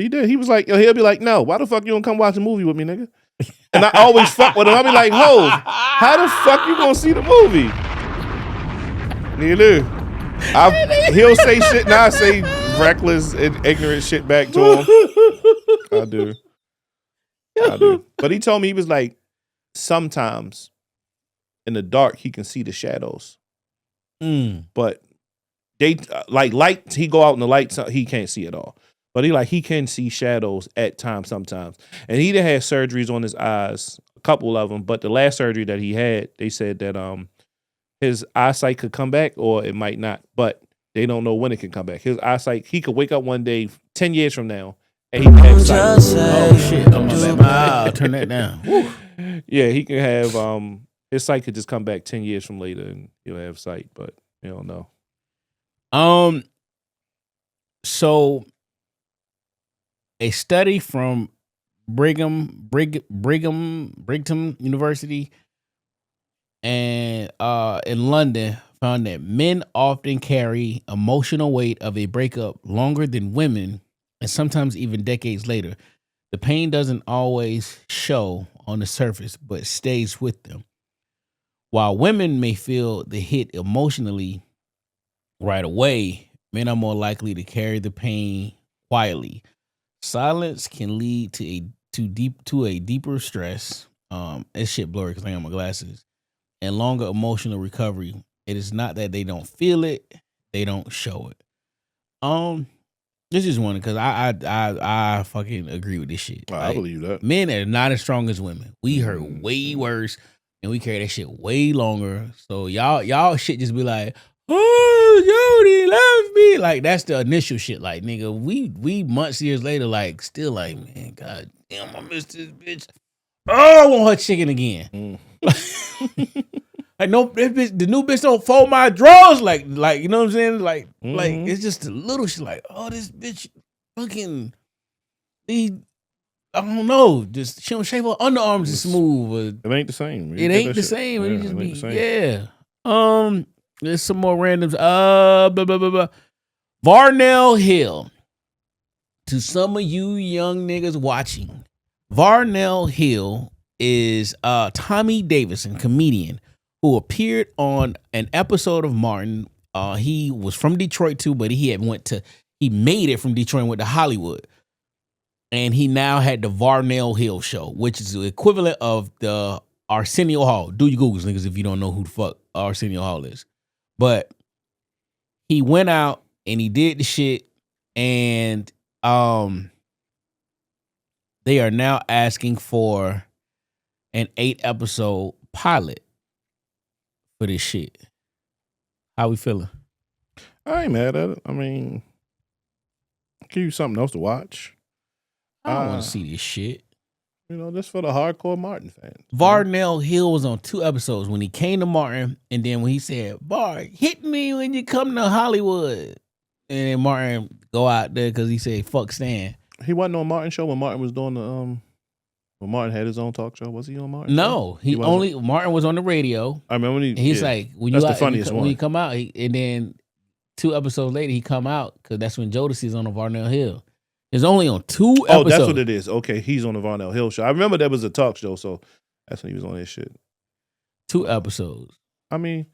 did. He was like, he'll be like, no, why the fuck you don't come watch a movie with me, nigga? And I always fuck with him. I'll be like, ho, how the fuck you gonna see the movie? Neither. He'll say shit and I say reckless and ignorant shit back to him. I do. But he told me, he was like, sometimes in the dark he can see the shadows. But they like light. He go out in the light, so he can't see it all. But he can see shadows at times sometimes. And he done had surgeries on his eyes, a couple of them. But the last surgery that he had, they said that his eyesight could come back or it might not. But they don't know when it can come back. His eyesight, he could wake up one day 10 years from now and he can have sight. Oh shit! Oh my bad. I'll turn that down. Woo. Yeah, he can have his sight could just come back 10 years from later and he'll have sight, but you don't know. So a study from Brigham University and in London found that men often carry emotional weight of a breakup longer than women, and sometimes even decades later. The pain doesn't always show on the surface, but stays with them. While women may feel the hit emotionally right away, men are more likely to carry the pain quietly. Silence can lead to a deeper stress. It's shit blurry because I got my glasses. And longer emotional recovery. It is not that they don't feel it; they don't show it. This is one because I fucking agree with this shit. I believe that men are not as strong as women. We hurt way worse, and we carry that shit way longer. So y'all shit just be like, oh, Jody love me. Like that's the initial shit. Like nigga, we months years later, like still like, man, god damn, I missed this bitch. Oh, I want her chicken again. Like no, this bitch, the new bitch don't fold my drawers. Like you know what I'm saying? Like it's just a little shit. Like oh, this bitch fucking. I don't know. Just she don't shave her underarms as smooth. It ain't the same. It ain't the same. Yeah, It just it be ain't the same. yeah. There's some more randoms. Blah, blah, blah, blah. Varnell Hill. To some of you young niggas watching, Varnell Hill is Tommy Davidson, comedian, who appeared on an episode of Martin. He was from Detroit too, but he made it from Detroit and went to Hollywood. And he now had the Varnell Hill show, which is the equivalent of the Arsenio Hall. Do your Googles, niggas, if you don't know who the fuck Arsenio Hall is. But he went out and he did the shit, and they are now asking for an 8-episode pilot for this shit. How we feeling? I ain't mad at it. I mean, give you something else to watch. I don't want to see this shit. You know, just for the hardcore Martin fans. Varnell Hill was on 2 episodes when he came to Martin, and then when he said, Var, hit me when you come to Hollywood. And then Martin go out there because he said, fuck Stan. He wasn't on Martin show when Martin was doing the when Martin had his own talk show. Was he on Martin? No, show? Martin was on the radio. I remember when he's like, when that's you the out, funniest when one. you come out, and then 2 episodes later he come out because that's when Jodeci's on the Varnell Hill. It's only on 2 episodes. Oh, that's what it is. Okay, he's on the Varnell Hill show. I remember that was a talk show, so that's when he was on his shit. 2 episodes. I mean,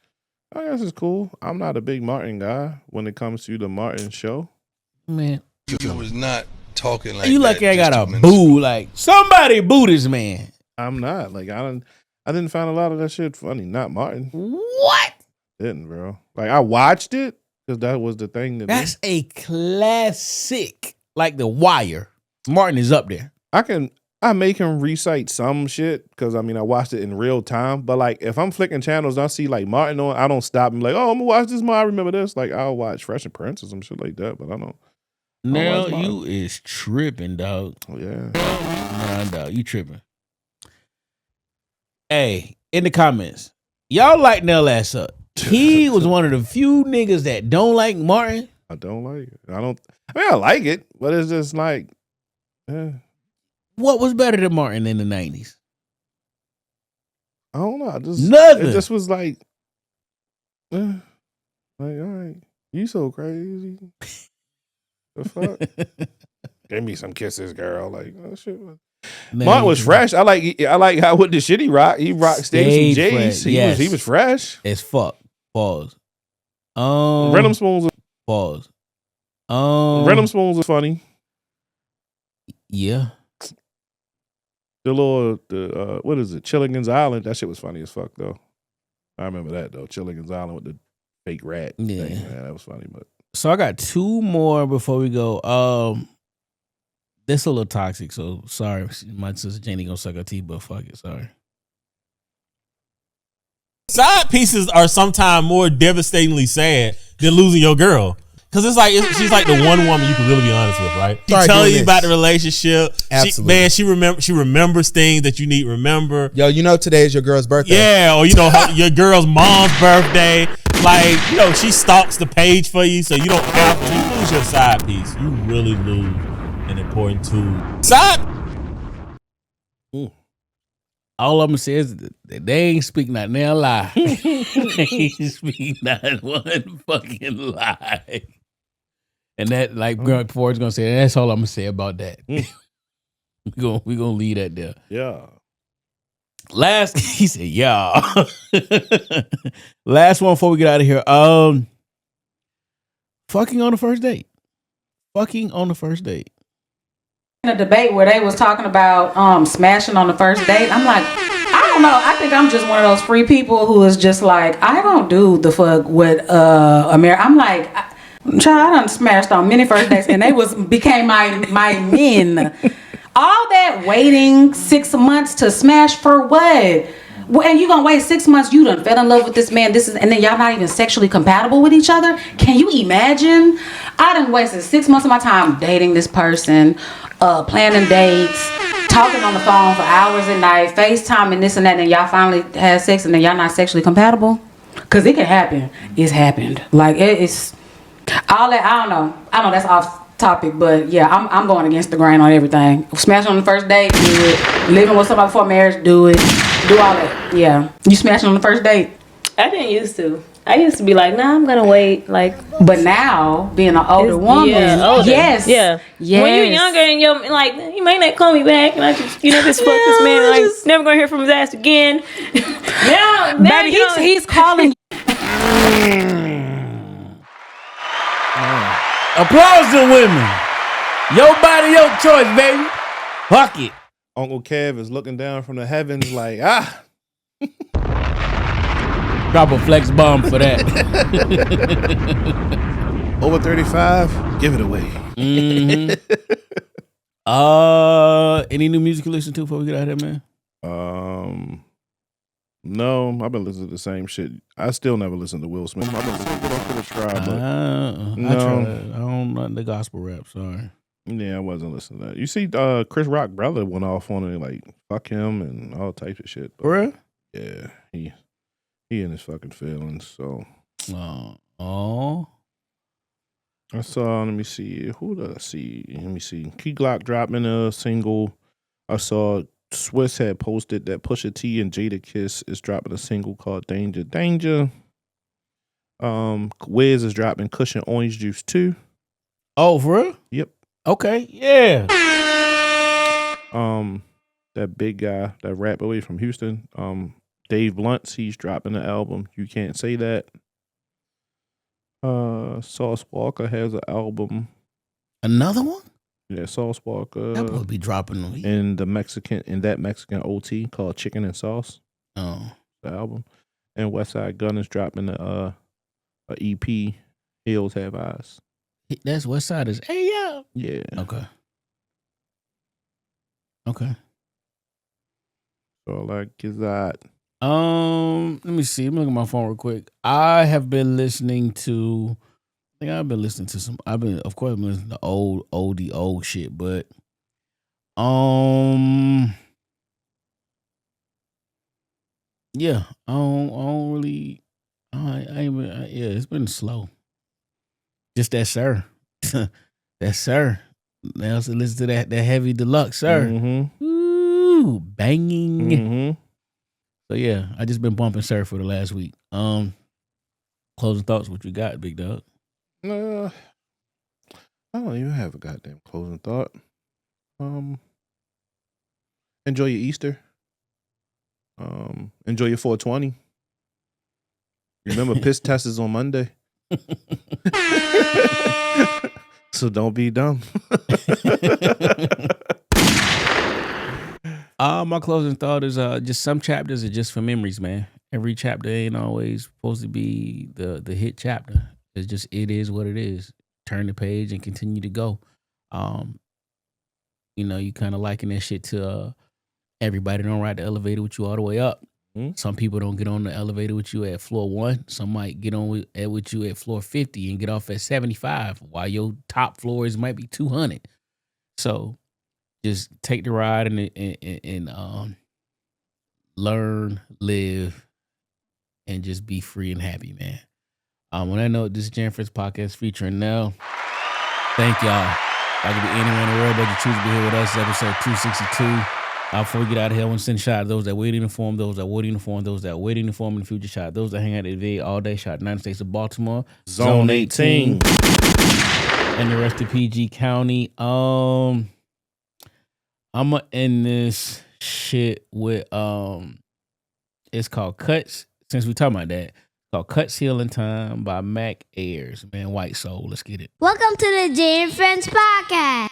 I guess it's cool. I'm not a big Martin guy when it comes to the Martin show. Man, you was not talking like you that. Lucky I got a boo. Like somebody boo this man. I'm not. Like I didn't find a lot of that shit funny. Not Martin. What? Didn't, bro. Like I watched it because that was the thing. That's a classic. Like The Wire. Martin is up there. I make him recite some shit because I mean I watched it in real time. But like if I'm flicking channels, I see like Martin on, I don't stop and like, oh, I'm gonna watch this more. I remember this. Like I'll watch Fresh and Prince or some shit like that, but I don't. Nell, you is tripping, dog. Oh yeah. Nah, dog, you tripping. Hey, in the comments, y'all like Nell ass up. He was one of the few niggas that don't like Martin. I don't like it. I mean, I like it, but it's just like, What was better than Martin in the 90s? I don't know. Nothing. It just was like, all right, you so crazy. The fuck? Give me some kisses, girl. Like, oh shit. Martin was fresh. I like how with the shit he rocked. He rocked Stacey J's. He was fresh. As fuck. Pause. Rhythm Spoons. Pause. Rhythm Spoons was funny. Yeah. what is it? Chilligan's Island. That shit was funny as fuck though. I remember that though. Chilligan's Island with the fake rat thing. Man, that was funny. But so I got two more before we go. This a little toxic, so sorry. My sister Janie gonna suck her teeth, but fuck it, sorry. Side pieces are sometimes more devastatingly sad than losing your girl. Because she's like the one woman you can really be honest with, right? She telling you about the relationship. Absolutely. She remembers things that you need to remember. Yo, today is your girl's birthday. Yeah, or your girl's mom's birthday. Like, she stalks the page for you, so you don't have to lose your side piece. You really lose an important tool. All I'm gonna say is that they ain't speak not Nell lie. They ain't speak not one fucking lie. And that, like Ford's gonna say, that's all I'm gonna say about that. We gonna leave that there. Yeah. He said, yeah. Last one before we get out of here. Fucking on the first date. In a debate where they was talking about smashing on the first date, I'm like, I don't know. I think I'm just one of those free people who is just like, I don't do the fuck with America. I'm like, child, I done smashed on many first dates, and they became my men. All that waiting 6 months to smash for what? Well, and you gonna wait 6 months? You done fell in love with this man. And then y'all not even sexually compatible with each other. Can you imagine? I done wasted 6 months of my time dating this person, planning dates, talking on the phone for hours at night, FaceTime and this and that, and y'all finally had sex, and then y'all not sexually compatible? Cause it can happen. It's happened. Like it's all that. I don't know. That's off topic, but yeah, I'm going against the grain on everything. Smashing on the first date, do it. Living with somebody before marriage, do it. Do all that. Yeah. You smashing on the first date? I didn't used to. I used to be like, nah, I'm gonna wait. Like, but now being an older woman, older. Yes. When you're younger and you're like, you might not call me back, and I just, just fuck this man. Like, never gonna hear from his ass again. now baby, he's calling. Applause to women. Your body, your choice, baby. Fuck it. Uncle Kev is looking down from the heavens like, Drop a flex bomb for that. Over 35, give it away. Mm-hmm. Any new music you listen to before we get out of here, man? No, I've been listening to the same shit. I still never listen to Will Smith. I've been listening to it but I don't know the gospel rap, sorry. Yeah, I wasn't listening to that. You see, Chris Rock brother went off on it, like, fuck him and all types of shit. For real? Yeah, he in his fucking feelings, so. Oh. I saw, let me see, who did I see? Let me see. Key Glock dropping a single. I saw Swiss had posted that Pusha T and Jada Kiss is dropping a single called Danger Danger. Wiz is dropping Cushion Orange Juice 2. Oh, for real? Yep. Okay, yeah. That big guy, that rap away from Houston, Dave Blunt's, he's dropping the album You Can't Say That. Sauce Walker has an album. Another one? Yeah, Sauce Walker. That would be dropping them. In that Mexican OT called Chicken and Sauce. Oh. The album. And Westside Gunn is dropping a EP, Hills Have Eyes. That's Westside is hey yeah. Yeah. Okay. So like is that let me see. Let me look at my phone real quick. I've been listening to some I've been listening to old shit, but yeah, I don't really it's been slow. Just that sir. That sir. Now also listen to that heavy deluxe, sir. Mm-hmm. Ooh, banging. Mm-hmm. So yeah, I just been bumping sir for the last week. Closing thoughts, what you got, big dog? I don't even have a goddamn closing thought. Enjoy your Easter. Enjoy your 420. Remember, piss test is on Monday. So don't be dumb. My closing thought is just some chapters are just for memories, man. Every chapter ain't always supposed to be the hit chapter. It's just it is what it is. Turn the page and continue to go. You kind of liken that shit to everybody don't ride the elevator with you all the way up. Some people don't get on the elevator with you at floor 1. Some might get on with you at floor 50 and get off at 75, while your top floors might be 200. So just take the ride and learn, live, and just be free and happy, man. On that note, this is FriendsPodcast featuring Nell. Thank y'all. I could be anywhere in the world, but you choose to be here with us. Episode 262. Before we get out of here, I want to send a shout out to those that wait in uniform, those that wait in uniform, those that wait in uniform in the future. Shout out those that hang out at the VA all day. Shout out United States of Baltimore, Zone 18, and the rest of PG County. I'm gonna end this shit with it's called Cuts. Since we talking about that, it's called Cuts Healing Time by Mac Ayers. Man, White Soul. Let's get it. Welcome to the Jay and Friends Podcast.